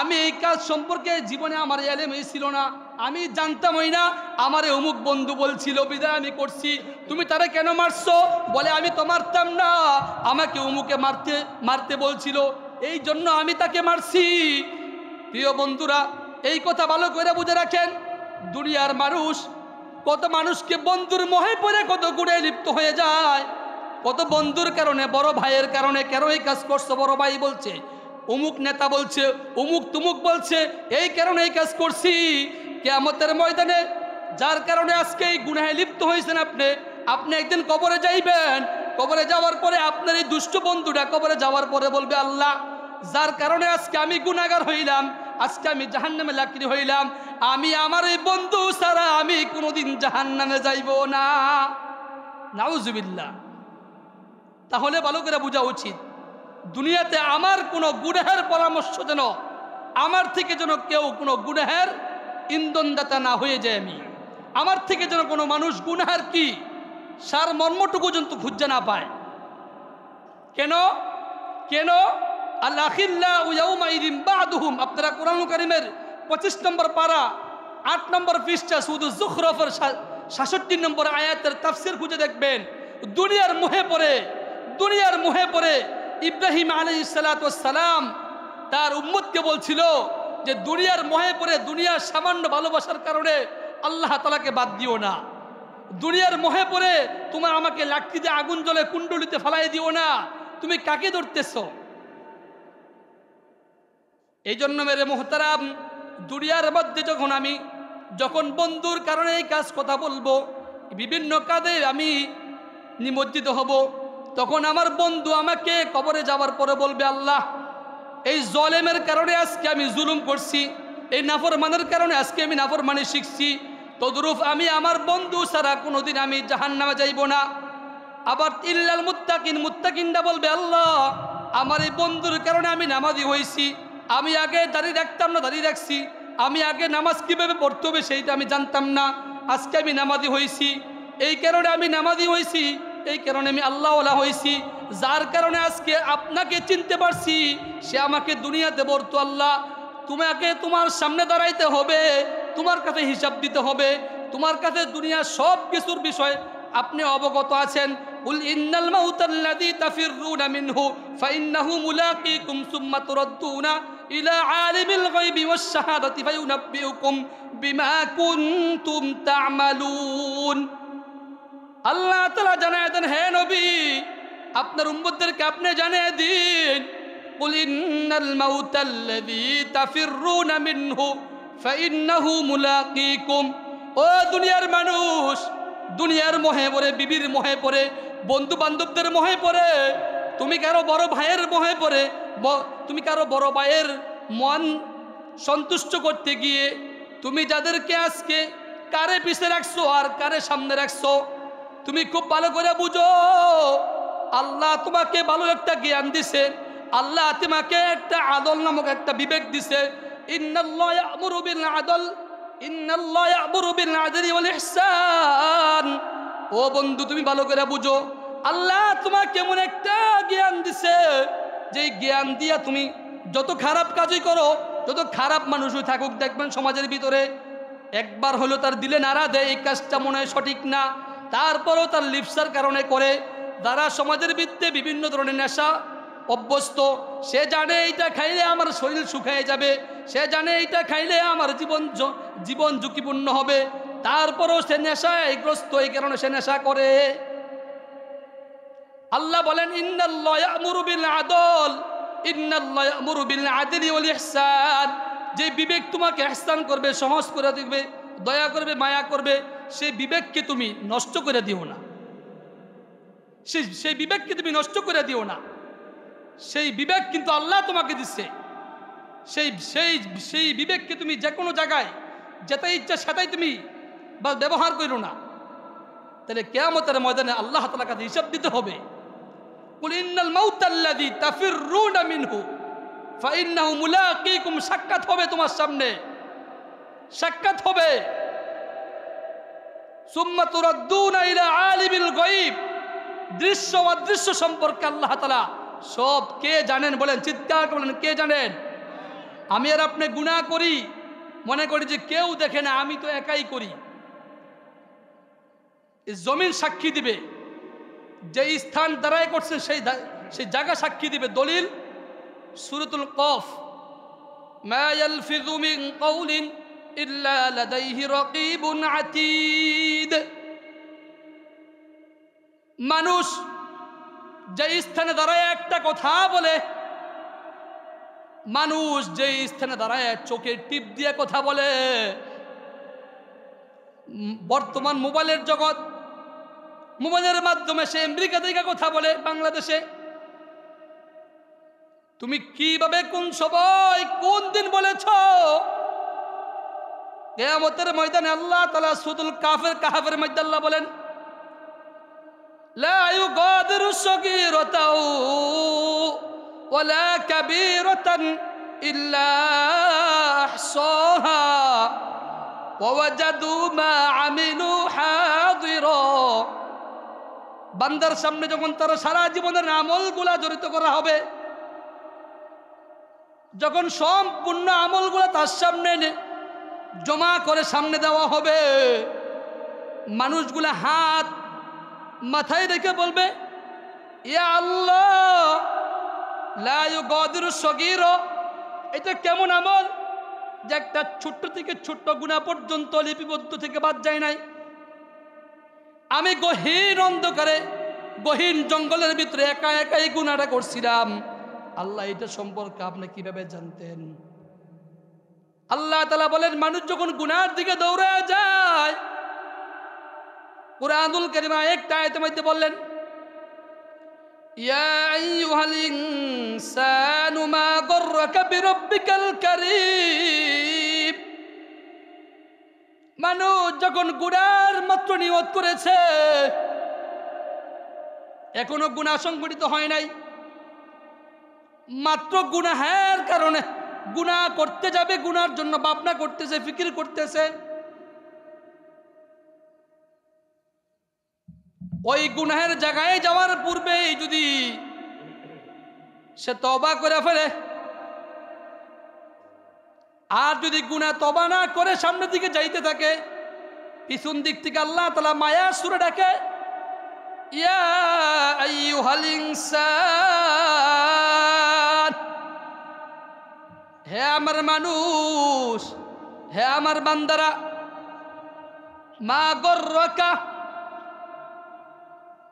আমি এই কাজ সম্পর্কে জীবনে আমার ইলমই ছিল না, আমি জানতামই না, আমারে অমুক বন্ধু বলছিল বিদায় আমি করছি, তুমি তারে কেন মারছো? বলে আমি তো মারতাম না, আমাকে অমুকে মারতে বলছিল, এই জন্য আমি তাকে মারছি। প্রিয় বন্ধুরা, এই কথা ভালো করে বুঝে রাখেন, দুনিয়ার মানুষ কত মানুষকে বন্ধুর মোহে পড়ে কত গুণে লিপ্ত হয়ে যায়, কত বন্ধুর কারণে, বড় ভাইয়ের কারণে, কেন এই কাজ করছো, বড় ভাই বলছে, অমুক নেতা বলছে, অমুক তুমুক বলছে, এই কারণে এই কাজ করছি। কিয়ামতের ময়দানে যার কারণে আজকে এই গুনাহে লিপ্ত হয়েছেন আপনি একদিন কবরে যাইবেন, কবরে যাওয়ার পরে আপনার এই দুষ্ট বন্ধুটা কবরে যাওয়ার পরে বলবে, আল্লাহ যার কারণে আজকে আমি গুনাহগার হইলাম, আজকে আমি জাহান্নামে লাকড়ি হইলাম, আমি আমার এই বন্ধু ছাড়া আমি কোনোদিন জাহান্নামে যাইব না। নাউজুবিল্লাহ। তাহলে ভালো করে বোঝা উচিত, দুনিয়াতে আমার কোনো গুনাহের পরামর্শ যেন, আমার থেকে যেন কেউ কোনো গুনাহের ইন্ধনদাতা না হয়ে যায়, আমার থেকে যেন কোনো মানুষ গুনাহের কি সার মর্মটুকু পর্যন্ত খুঁজে না পায়। কেন আল-আখিল্লাউ ইয়াউমাইযিন বা'দুহুম, আপনারা কোরআন কারীমের 25 নম্বর পারা 8 নম্বর পৃষ্ঠা সূরা যুখরুফের 66 নম্বর আয়াতের তাফসীর খুঁজে দেখবেন। দুনিয়ার মোহে পড়ে ইব্রাহিম আলাইহিস সালাতু ওয়াস সালাম তার উম্মতকে বলছিল যে দুনিয়ার মোহে পড়ে, দুনিয়ার সামান্য ভালোবাসার কারণে আল্লাহ তাআলাকে বাদ দিও না, দুনিয়ার মোহে পড়ে তোমার আমাকে লাকড়ি দিয়ে আগুন জ্বলে কুণ্ডলিতে ফেলাই দিও না, তুমি কাকে ধরতেছ? এই জন্য মেরে মোহতারাম, দুনিয়ার মধ্যে যখন বন্ধুর কারণে এই কাজ কথা বলবো, বিভিন্ন কাজে আমি নিমজ্জিত হব, তখন আমার বন্ধু আমাকে কবরে যাওয়ার পরে বলবে, আল্লাহ এই জলেমের কারণে আজকে আমি জুলুম করছি, এই নাফরমানের কারণে আজকে আমি নাফরমানি শিখছি, তদরূপ আমি আমার বন্ধু ছাড়া কোনোদিন আমি জাহান্নামে যাইব না। আবার ইল্লাল মুত্তাকিনরা বলবে, আল্লাহ আমার এই বন্ধুর কারণে আমি নামাজি হয়েছি, আমি আগে দাঁড়িয়ে রাখতাম না, দাঁড়িয়ে রাখছি, আমি আগে নামাজ কীভাবে পড়তে হবে সেইটা আমি জানতাম না, আজকে আমি নামাজি হয়েছি, এই কারণে আমি নামাজি হয়েছি, এই কারণে আমি আল্লাহওয়ালা হয়েছি, যার কারণে আজকে আপনাকে চিনতে পারছি, সে আমাকে দুনিয়াতে বলতো, আল্লাহ তোমাকে তোমার সামনে দাঁড়াইতে হবে, তোমার কাছে হিসাব দিতে হবে, তোমার কাছে দুনিয়ার সব কিছুর বিষয় আপনি অবগত আছেন। কুল ইন্নাল মাউতাল্লাযী তাফিররুনা মিনহু ফাইন্নাহু মুলাকীকুম সুম্মা তুরাদ্দুনা ইলা আলিমিল গায়বি ওয়াশ শাহাদাতি ফায়ুনাব্বিউকুম বিমা কুনতুম তা'মালুন। আল্লাহ তাআলা জানায় দেন, হে নবী আপনার উম্মতদেরকে আপনি জানিয়ে দিন, কুল ইন্নাল মাউতাল্লাযী তাফিররুনা মিনহু ফাইন্নাহু মুলাকীকুম। ও দুনিয়ার মানুষ, দুনিয়ার মোহে পড়ে, বিবির মোহে পড়ে, বন্ধু বান্ধবদের মোহে পড়ে, তুমি কারো বড় ভাইয়ের মোহে পড়ে, তুমি কারো বড় ভাইয়ের মন সন্তুষ্ট করতে গিয়ে তুমি যাদেরকে আজকে কারে পিছে রাখছো আর কারে সামনে রাখছো, তুমি খুব ভালো করে বুঝো। আল্লাহ তোমাকে ভালো একটা জ্ঞান দিছে, আল্লাহ তোমাকে একটা আদল নামক একটা বিবেক দিছে। ইন্নাল্লাহ ইয়া'মুরু বিল আদল, ইন্নাল্লাহ ইয়া'মুরু বিল আদলি ওয়াল ইহসান। ও বন্ধু তুমি ভালো করে বুঝো, আল্লাহ তোমাকে এমন একটা জ্ঞান দিছে, যে জ্ঞান দিয়া তুমি যত খারাপ কাজই করো, যত খারাপ মানুষই থাকুক, দেখবেন সমাজের ভিতরে একবার হলো তার দিলে নাড়া দেয় এই কাজটা মনে হয় সঠিক না, তারপরেও তার লিপসার কারণে করে। যারা সমাজের ভিত্তিতে বিভিন্ন ধরনের নেশা অভ্যস্ত, সে জানে এইটা খাইলে আমার শরীর শুকিয়ে যাবে, সে জানে এইটা খাইলে আমার জীবন ঝুঁকিপূর্ণ হবে, তারপরও সে নেশায় গ্রস্ত, এই কারণে সে নেশা করে। আল্লাহ বলেন ইন্নাল্লাহ ইয়া'মুরু বিল আদল, ইন্নাল্লাহ ইয়া'মুরু বিল আদলি ওয়াল ইহসান। যে বিবেক তোমাকে ইহসান করবে, সহজ করে দিবে, দয়া করবে, মায়া করবে, সেই বিবেককে তুমি নষ্ট করে দিও না। সেই বিবেককে তুমি নষ্ট করে দিও না। সেই বিবেক কিন্তু আল্লাহ তোমাকে দিচ্ছে। সেই বিবেককে তুমি যে কোনো জায়গায় যেতে ইচ্ছা সেটাই তুমি ব্যবহার করো না, তাহলে কিয়ামতের ময়দানে আল্লাহ তাআলার কাছে হিসাব দিতে হবে। কুল ইন্নাল মাউতাল্লাযী তাফিররুনা মিনহু ফাইন্নাহু মুলাকীকুম। সাক্ষাৎ হবে তোমার সামনে, সাক্ষাৎ হবে। সুম্মা তুরাদ্দুনা ইলা আলিমিল গায়ব। দৃশ্য অদৃশ্য সম্পর্কে আল্লাহ তাআলা সব কে জানেন? বলেন, চিৎকার করে বলেন, কে জানেন? আমি আর আপনি গুনাহ করি, মনে করি যে কেউ দেখে না, আমি তো একাই করি। এই জমিন সাক্ষী দিবে, যে স্থান দাঁড়ায় করছে সেই জায়গা সাক্ষী দিবে। দলিল সূরাতুল কফ, মা ইয়ালফিযু মিন কাওলিন ইল্লা লাদাইহি রাকীবুন আতীদ। মানুষ যে স্থানে দাঁড়ায় একটা কথা বলে, মানুষ যে স্থানে দাঁড়ায় চোখের টিপ দিয়ে কথা বলে। বর্তমান মোবাইলের জগৎ, মোবাইলের মাধ্যমে সে আমেরিকা থেকে কথা বলে বাংলাদেশে। তুমি কিভাবে, কোন সময়, কোন দিন বলেছ? কিয়ামতের ময়দানে আল্লাহ তাআলা সূরাতুল কাহফের মধ্যে আল্লাহ বলেন, লা ইউগাদিরু সগীরাতাও ওয়ালা কাবীরাতান ইল্লা আহসাহা ওয়া ওয়াজাদু মা আমিলু হাদিরা। বান্দার সামনে যখন তার সারা জীবনের আমলগুলা জড়িত করা হবে, যখন সম্পূর্ণ আমলগুলা তার সামনে জমা করে সামনে দেওয়া হবে, মানুষগুলা হাত মাথায় রেখে বলবে, ইয়া আল্লাহ লা ইউগাদিরু সগীরা। এটা কেমন আমল যে একটা ছোট্ট থেকে ছোট্ট গুনাহ পর্যন্ত লিপিবদ্ধ থেকে বাদ যায় নাই। আমি গহীন অন্ধকারে, গহীন জঙ্গলের ভিতরে একা একাই গুনাহটা করছিলাম। আল্লাহ এটা সম্পর্কে আপনি কিভাবে জানতেন? আল্লাহ তাআলা বলেন, মানুষ যখন গুনাহের দিকে দৌড়ে যায়, কুরআনুল কারীমে একটা আয়াতের মধ্যে বললেন, ইয়া আইয়ুহাল ইনসানু মা গররাকা বিরাব্বিকাল কারীম। মানুষ যখন গুনার মাত্র নিয়ত করেছে, এখনো গুনাহ সংঘটিত হয় নাই, মাত্র গুনাহের কারণে গুনাহ করতে যাবে, গুনার জন্য ভাবনা করতেছে, ফিকির করতেছে, ওই গুনাহের জায়গায় যাওয়ার পূর্বেই যদি সে তওবা করে ফেলে, আর যদি গুনাহ তওবা না করে সামনের দিকে যাইতে থাকে, পিছন দিক থেকে আল্লাহ তাআলা মায়া সুরে ডাকে, ইয়া আইয়ুহাল ইনসান, হে আমার মানুষ, হে আমার বান্দারা,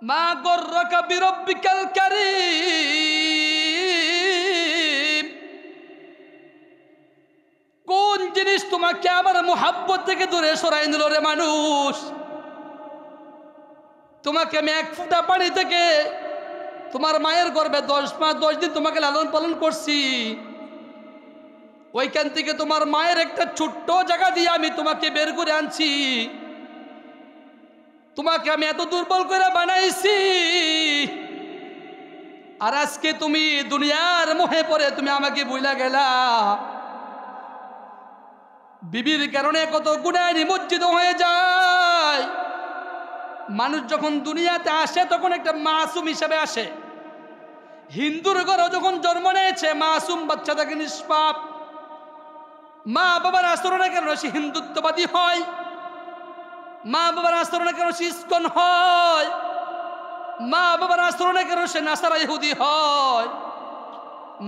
মা গর্রকা বিরব্বিকাল কারীম, কোন জিনিস তোমাকে আমার মুহাব্বত থেকে দূরে সরাই নিল রে মানুষ? তোমাকে আমি এক ফোঁটা পানি থেকে তোমার মায়ের গর্ভে 10 মাস 10 দিন তোমাকে লালন পালন করছি, ওইখান থেকে তোমার মায়ের একটা ছোট্ট জায়গা দিয়ে আমি তোমাকে বের করে আনছি, তোমাকে আমি এত দুর্বল করে বানাইছি, আর আজকে তুমি দুনিয়ার মোহে পড়ে তুমি আমাকে ভুইলা গেলা। বিবির কারণে কত গুনাহ নিমজ্জিত হয়ে যায়। মানুষ যখন দুনিয়াতে আসে তখন একটা মাসুম হিসাবে আসে। হিন্দুর ঘরে যখন জন্ম নিয়েছে মাসুম বাচ্চা থাকে নিষ্পাপ। মা বাবার আচরণে কেন সে হিন্দুত্ববাদী হয়, মা বাবার আচরণে কেন সে ইস্কন হয়, মা বাবার আচরণে কেন সে নাসারা ইহুদি হয়,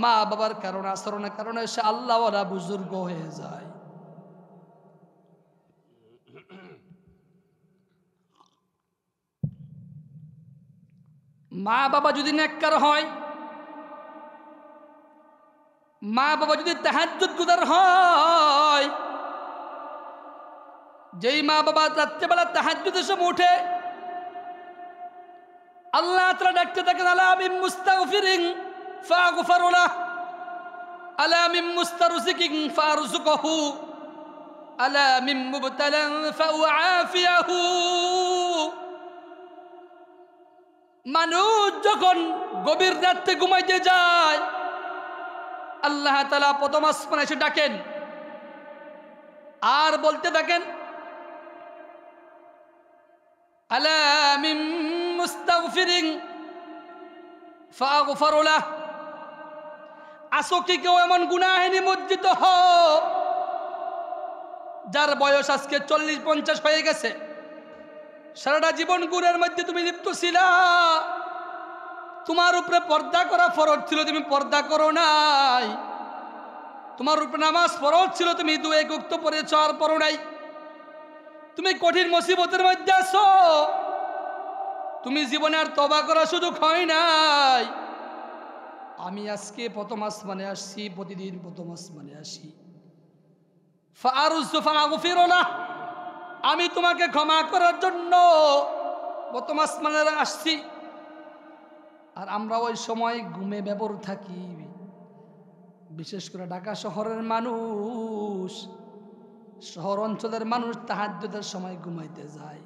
মা বাবার কারণে আচরণের কারণে সে আল্লাহওয়ালা বুজুর্গ হয়ে যায়। মা বাবা যদি নেককার হয়, মা বাবা যদি তাহাজ্জুদ গুজার হয়, যেই মা বাবা রাত্রেবেলা তাহাজ্জুদের সময় উঠে আল্লাহ তাআলা ডাকতে থাকেন, আলা মিন মুস্তাগফিরিন ফাগফিরু লাহু, আলা মিন মুস্তারজিকিন ফারযুকহু, আলা মিন মুবতালান ফাউআফিয়াহু। মানুষ যখন গভীর রাতে ঘুমাইতে যায় আল্লাহ তাআলা প্রথম আসমানে এসে ডাকেন আর বলতে থাকেন, আলা মিন মুস্তাগফিরিন ফাগফিরু লাহু। আসো কি কেউ এমন গুনাহে নিমজ্জিত হও যার বয়স আজকে 40-50 হয়ে গেছে, সারাটা জীবন গুনাহের মধ্যে তুমি লিপ্ত ছিলা, তোমার উপরে পর্দা করা ফরজ ছিল, তুমি পর্দা করো নাই, তোমার উপরে নামাজ ফরজ ছিল, তুমি 2 ওয়াক্ত পড়েছ আর পড়ো নাই, তুমি কঠিন মুসিবতের মধ্যে আছো, তুমি জীবনে আর তওবা করার সুযোগ হয় নাই। আমি আজকে প্রথম আসমানে আসছি, প্রতিদিন প্রথম আসমানে আসি, ফাগফিরু লাহু, আমি তোমাকে ক্ষমা করার জন্য প্রথম আসমানে আসছি। আর আমরা ওই সময় ঘুমে বেপর থাকি। বিশেষ করে ঢাকা শহরের মানুষ, শহর অঞ্চলের মানুষ তাহাজ্জুদের সময় ঘুমাইতে যায়।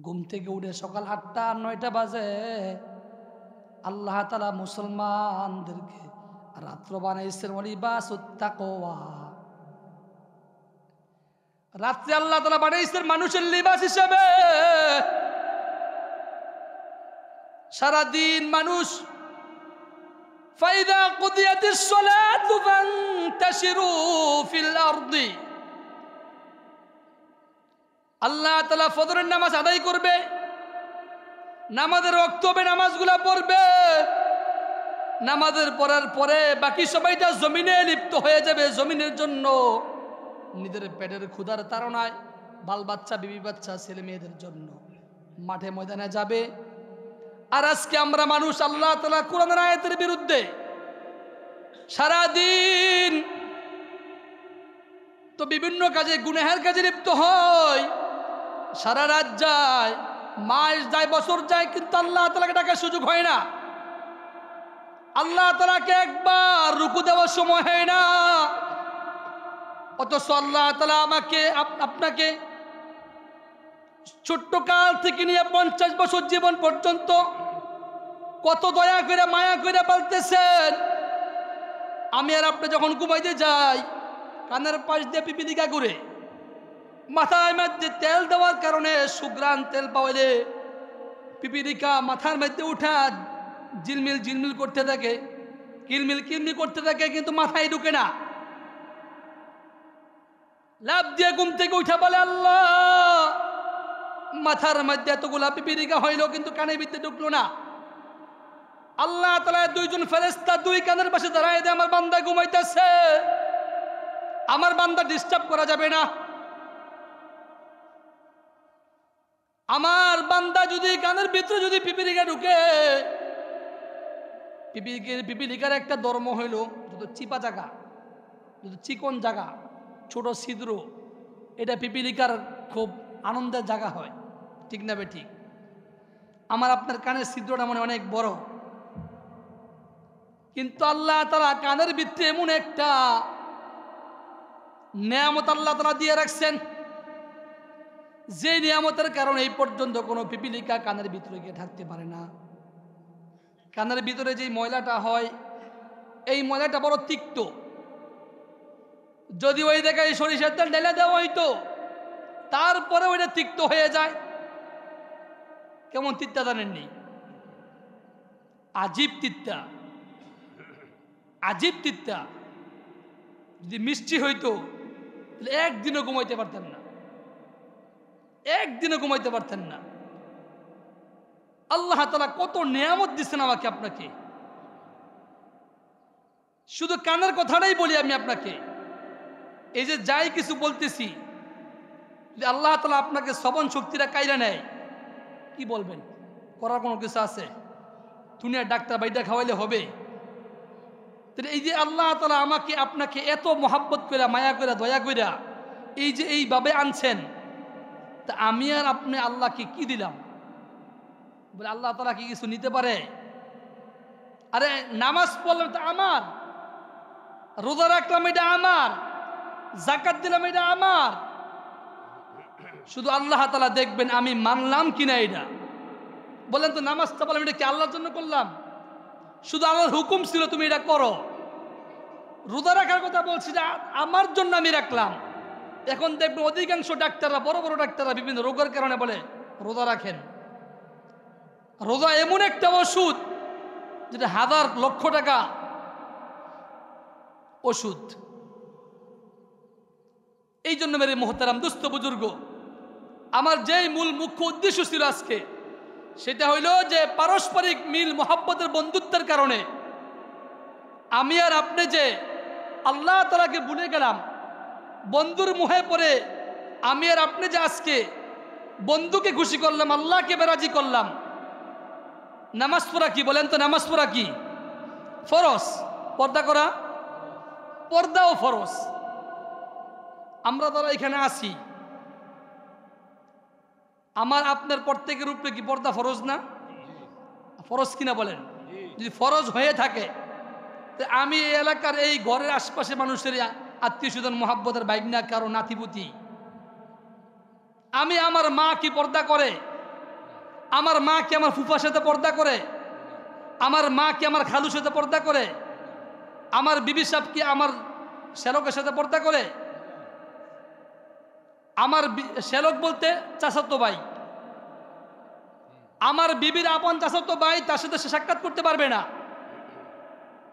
ঘুম থেকে উঠে সকাল 8টা-9টা বাজে আল্লাহ তাআলা মুসলমানদেরকে রাত্র বানাইছেন লিবাসুত তাকওয়া। রাত্রে আল্লাহ তাআলা বানাইছেন মানুষের লিবাস হিসেবে। সারাদিন মানুষ ফাইদা কুদিয়াতিস সালাতু ফান্তাশিরু ফিল আরদি, আল্লাহ তাআলা ফজরের নামাজ আদায় করবে, নামাজের ওয়াক্ত হবে, নামাজগুলা পড়বে, নামাজের পড়ার পরে বাকি সময়টা জমিনে লিপ্ত হয়ে যাবে। জমিনের জন্য নিজের পেটের ক্ষুধার তাড়নায় বাল বাচ্চা, বিবি বাচ্চা, ছেলে মেয়েদের জন্য মাঠে ময়দানে যাবে। আর আজকে আমরা মানুষ আল্লাহ তাআলা কোরআনের আয়াতের বিরুদ্ধে সারাদিন তো বিভিন্ন কাজে গুনাহের কাজে লিপ্ত হয়, সারা রাত যায়, মাস যায়, বছর যায়, কিন্তু আল্লাহ তাআলাকে ডাকার সুযোগ হয় না। আল্লাহ তাআলাকে একবার রুকু দেওয়ার সময় হয় না, অথচ আল্লাহ তাআলা আমাকে আপনাকে ছোট্ট কাল থেকে নিয়ে 50 বছর জীবন পর্যন্ত কত দয়া করে মায়া করে বলতেছেন। আমি আর আপনি যখন ঘুমাইতে যাই কানের পাশ দিয়ে পিপিলিকা ঘুরে, মাথায় মধ্যে তেল দেওয়ার কারণে সুগ্রান তেল পাওয়ালে পিপিলিকা মাথার মধ্যে উঠা ঝিলমিল ঝিলমিল করতে থাকে, কিলমিল কিলমিল করতে থাকে, কিন্তু মাথায় ঢুকে না। লাভ দিয়ে ঘুম থেকে উঠে বলে আল্লাহ, মাথার মধ্যে এতগুলা পিপিলিকা হইল কিন্তু কানের ভিতরে ঢুকলো না। আল্লাহ তাআলা দুইজন ফেরেশতা দুই কানের পাশে দাঁড়ায় দিয়ে আমার বান্দা ঘুমাইতেছে, আমার বান্দা ডিস্টার্ব করা যাবে না। আমার বান্দা যদি কানের ভিতরে যদি পিপিলিকা ঢুকে, পিপিলিকার একটা ধর্ম হইল যত চিপা জায়গা, যত চিকন জায়গা, ছোট ছিদ্র, এটা পিপিলিকার খুব আনন্দের জায়গা হয়, ঠিক না বে ঠিক? আমার আপনার কানের ছিদ্রটা মানে অনেক বড়, কিন্তু আল্লাহ তাআলা কানের ভিতরে এমন একটা নিয়ামত আল্লাহ তাআলা দিয়ে রাখছেন, যে নিয়ামতের কারণে এই পর্যন্ত কোনো পিপিলিকা কানের ভিতরে গিয়ে থাকতে পারে না। কানের ভিতরে যে ময়লাটা হয়, এই ময়লাটা বড় তিক্ত। যদি ওই জায়গায় সরিষার তেল ঢেলে দেওয়া হইতো, তারপরে ওইটা তিক্ত হয়ে যায়। কেমন তিক্তা জানেননি? আজীব তিক্তা, আজীব তিক্তা। যদি মিষ্টি হইতো তাহলে একদিনও ঘুমাইতে পারতেন না, একদিনও ঘুমাইতে পারতেন না। আল্লাহ তাআলা কত নিয়ামত দিচ্ছেন আমাকে আপনাকে। শুধু কানের কথাটাই বলি আমি আপনাকে, এই যে যাই কিছু বলতেছি, যদি আল্লাহ তাআলা আপনাকে শ্রবণ শক্তিটা কাইরা নেয়, কি বলবেন? করার কোনো কিছু আছে? দুনিয়ার ডাক্তার বাইটা খাওয়াইলে হবে? তাহলে এই যে আল্লাহ তাআলা আমাকে আপনাকে এত মহাব্বত করে, মায়া করে, দয়া করে এই যে এইভাবে আনছেন, তা আমি আর আপনি আল্লাহকে কি দিলাম? বলে আল্লাহ তাআলা কি কিছু নিতে পারে? আরে নামাজ পড়লাম এটা আমার, রোজা রাখলাম এটা আমার, যাকাত দিলাম এটা আমার। শুধু আল্লাহ তাআলা দেখবেন আমি মানলাম কিনা এটা। বলেন তো, নামাজটা বললাম এটা কি আল্লাহর জন্য করলাম? শুধু আল্লাহর হুকুম ছিল তুমি এটা করো। রোজা রাখার কথা বলছি যে আমার জন্য আমি রাখলাম। এখন দেখবেন অধিকাংশ ডাক্তাররা, বড় বড় ডাক্তাররা বিভিন্ন রোগের কারণে বলে রোজা রাখেন। রোজা এমন একটা ওষুধ যেটা হাজার লক্ষ টাকা ওষুধ। এই জন্য মেরে মোহতারাম দুস্থ বুজুর্গ, আমার যেই মূল মুখ্য উদ্দেশ্য ছিল আজকে, সেটা হইল যে পারস্পরিক মিল মহাব্বতের বন্ধুত্বের কারণে আমি আর আপনি যে আল্লাহ তাআলাকে ভুলে গেলাম, বন্ধুর মুহে পড়ে আমি আর আপনি যে আজকে বন্ধুকে খুশি করলাম, আল্লাহকে বেরাজি করলাম। নামাজ পড়া কি বলেন তো? নামাজ পড়া কি ফরজ? পর্দা করা, পর্দাও ফরজ। আমরা যারা এখানে আছি, আমার আপনার প্রত্যেকের উপরে কি পর্দা ফরজ না? ফরজ কিনা বলেন? যদি ফরজ হয়ে থাকে, আমি এই এলাকার এই ঘরের আশপাশে মানুষের আত্মীয় স্বজন মোহাব্বতের বাইকনা কারো নাতিপুতি, আমি আমার মা কি পর্দা করে? আমার মা কি আমার ফুফার সাথে পর্দা করে? আমার মা কি আমার খালুর সাথে পর্দা করে? আমার বিবি সাহেব কি আমার শ্যালকের সাথে পর্দা করে? আমার শ্যালক বলতে চাচাতো ভাই, আমার বিবির আপন চাচাতো ভাই, তার সাথে সে সাক্ষাৎ করতে পারবে না,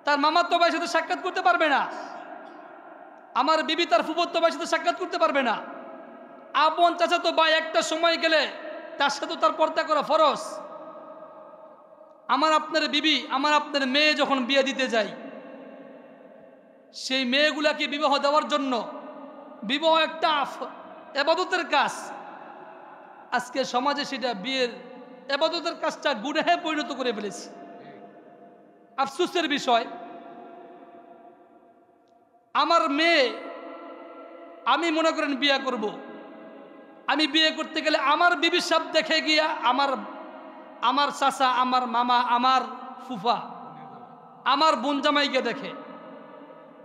তার মামাতো ভাইয়ের সাথে সাক্ষাৎ করতে পারবে না, আমার বিবি তার ফুফাতো ভাইয়ের সাথে সাক্ষাৎ করতে পারবে না। আপন চাচাতো ভাই একটা সময় গেলে তার সাথে তার পর্দা করা ফরজ। আমার আপনার বিবি, আমার আপনার মেয়ে যখন বিয়ে দিতে যাই, সেই মেয়েগুলাকে বিবাহ দেওয়ার জন্য, বিবাহ একটা ইবাদতের কাজ, আজকে সমাজে সেটা বিয়ের ইবাদতের কাজটা গুনাহে পরিণত করে ফেলেছে। আফসোসের বিষয়, আমার মেয়ে, আমি মনে করেন বিয়ে করব, আমি বিয়ে করতে গেলে আমার বিবি সব দেখে গিয়া আমার চাচা, আমার মামা, আমার ফুফা, আমার বোন জামাইকে দেখে।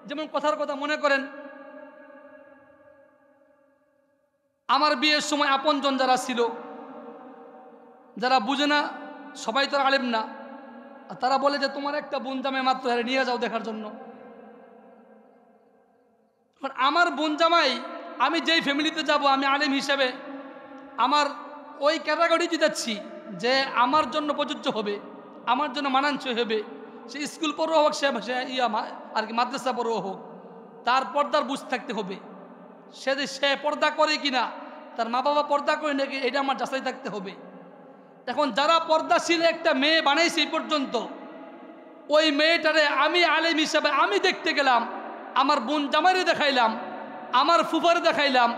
যেমন কথার কথা মনে করেন, আমার বিয়ের সময় আপনজন যারা ছিল, যারা বুঝে না, সবাই তো আলেম না, তারা বলে যে তোমার একটা বোন জামাই মাত্র, হারে নিয়ে যাও দেখার জন্য। আমার বোন জামাই, আমি যেই ফ্যামিলিতে যাব, আমি আলেম হিসেবে আমার ওই ক্যাটাগরিতে যাচ্ছি যে আমার জন্য প্রযোজ্য হবে, আমার জন্য মানানসই হবে। সে স্কুল পড়ুয়া হোক, সে আর কি মাদ্রাসা পড়ুয়া হোক, তার পর্দার বুঝ থাকতে হবে। সে পর্দা করে কিনা, তার মা বাবা পর্দা করে নাকি, এটা আমার যাচাই থাকতে হবে। এখন যারা পর্দাশীল একটা মেয়ে বানাইছে এই পর্যন্ত, ওই মেয়েটারে আমি আলেম হিসাবে আমি দেখতে গেলাম, আমার বোন জামাইরে দেখাইলাম, আমার ফুফারে দেখাইলাম,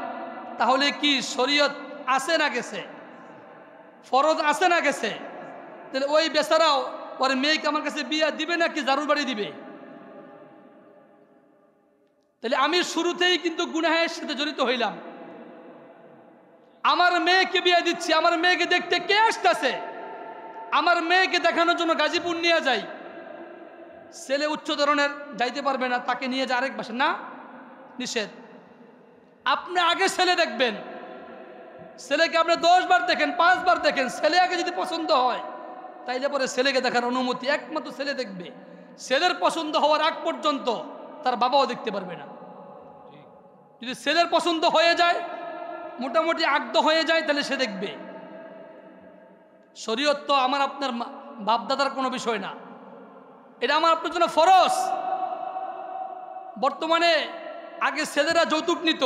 তাহলে কি শরীয়ত আছে না গেছে? ফরজ আছে না গেছে? তাহলে ওই বেচারাও ওর মেয়েকে আমার কাছে বিয়া দিবে নাকি জারুর বাড়ি দিবে? তাহলে আমি শুরুতেই কিন্তু গুনাহের সাথে জড়িত হইলাম। আমার মেয়েকে বিয়ে দিচ্ছি, আমার মেয়েকে দেখতে কে আসতেছে? আমার মেয়েকে দেখানোর জন্য গাজীপুর নিয়ে যাই, ছেলে উচ্চ ধরনের যাইতে পারবে না, তাকে নিয়ে যায় আরেক বাসা, না নিষেধ। আপনি আগে ছেলে দেখবেন, ছেলেকে আপনি 10 বার দেখেন, 5 বার দেখেন, ছেলে আগে যদি পছন্দ হয় তাইলে পরে ছেলেকে দেখার অনুমতি একমাত্র ছেলে দেখবে। ছেলের পছন্দ হওয়ার আগ পর্যন্ত তার বাবাও দেখতে পারবে না। যদি ছেলের পছন্দ হয়ে যায়, মোটামুটি আগ্ধ হয়ে যায়, তাহলে সে দেখবে। শরীয়ত তো আমার আপনার বাপদাদার কোনো বিষয় না, এটা আমার আপনার জন্য ফরজ। বর্তমানে আগে ছেলেরা যৌতুক নিত,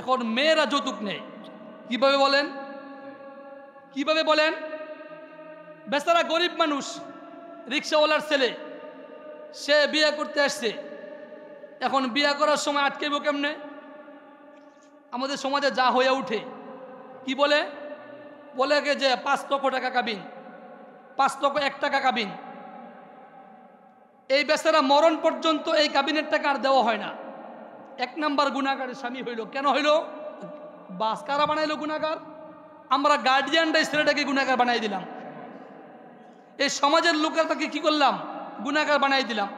এখন মেয়েরা যৌতুক নেয়। কিভাবে বলেন? কিভাবে বলেন? বেচারা গরিব মানুষ, রিক্সাওয়ালার ছেলে, সে বিয়ে করতে আসছে, এখন বিয়ে করার সময় আটকেব কেমনে? আমাদের সমাজে যা হয়ে উঠে, কি বলে? বলে যে 5 লক্ষ টাকা কাবিন, 5 লক্ষ 1 টাকা কাবিন। এই বেচারা মরণ পর্যন্ত এই কাবিনের টাকা আর দেওয়া হয় না। 1 নাম্বার গুনাহগারের স্বামী হইল। কেন হইল? বাস কারা বানাইলো গুনাহগার? আমরা গার্ডিয়ানরাই ছেলেটাকে গুনাহগার বানাই দিলাম। এই সমাজের লোকের তাকে কি করলাম? গুনাহগার বানাই দিলাম।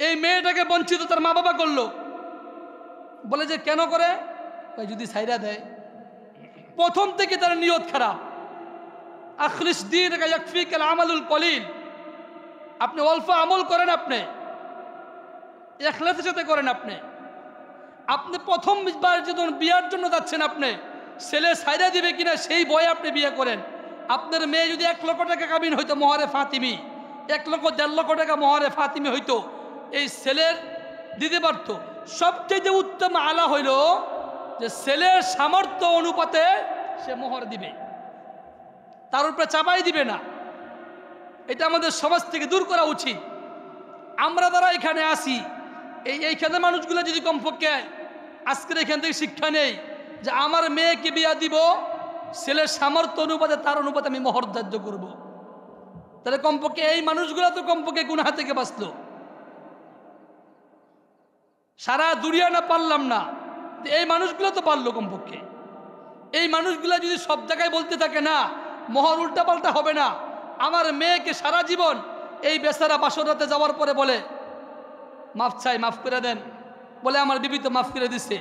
এই মেয়েটাকে বঞ্চিত তার মা বাবা করলো। বলে যে কেন করে? যদি ছাইরা দেয়। প্রথম থেকে তার নিয়ত খারাপ। আখলিস দীনকা ইয়াকফিকাল আমালুল কলিল, আপনি অল্প আমল করেন, আপনি ইখলাসের সাথে করেন। আপনি প্রথমবার যখন বিয়ার জন্য যাচ্ছেন, আপনি ছেলে ছাইরা দিবে কিনা সেই ভয়ে আপনি বিয়ে করেন। আপনার মেয়ে যদি 1 লক্ষ টাকা কাবিন হইতো মহরে ফাতিমি, 1 লক্ষ 1.5 লক্ষ টাকা মহরে ফাতিমি হইতো, এই ছেলের দিতে পারত। সবচেয়ে উত্তম আলা হইল যে ছেলের সামর্থ্য অনুপাতে সে মোহর দিবে, তার উপরে চাপাই দিবে না। এটা আমাদের সমাজ থেকে দূর করা উচিত। আমরা যারা এখানে আসি, এইখানে মানুষগুলো যদি কমপক্ষে আজকের এখান থেকে শিক্ষা নেই যে আমার মেয়েকে বিয়া দিব, ছেলের সামর্থ্য অনুপাতে, তার অনুপাতে আমি মোহর ধার্য করব, তাহলে কমপক্ষে এই মানুষগুলো তো কমপক্ষে গুনাহ থেকে বাঁচলো। সারা দুনিয়া না পারলাম না, এই মানুষগুলো তো পারলো কমপক্ষে। এই মানুষগুলো যদি সব জায়গায় বলতে থাকে না, মোহর উল্টা পাল্টা হবে না। আমার মেয়েকে সারা জীবন এই বেচারা বাসরাতে যাওয়ার পরে বলে মাফ চাই, মাফ করে দেন, বলে আমার বিবি তো মাফ করে দিচ্ছে।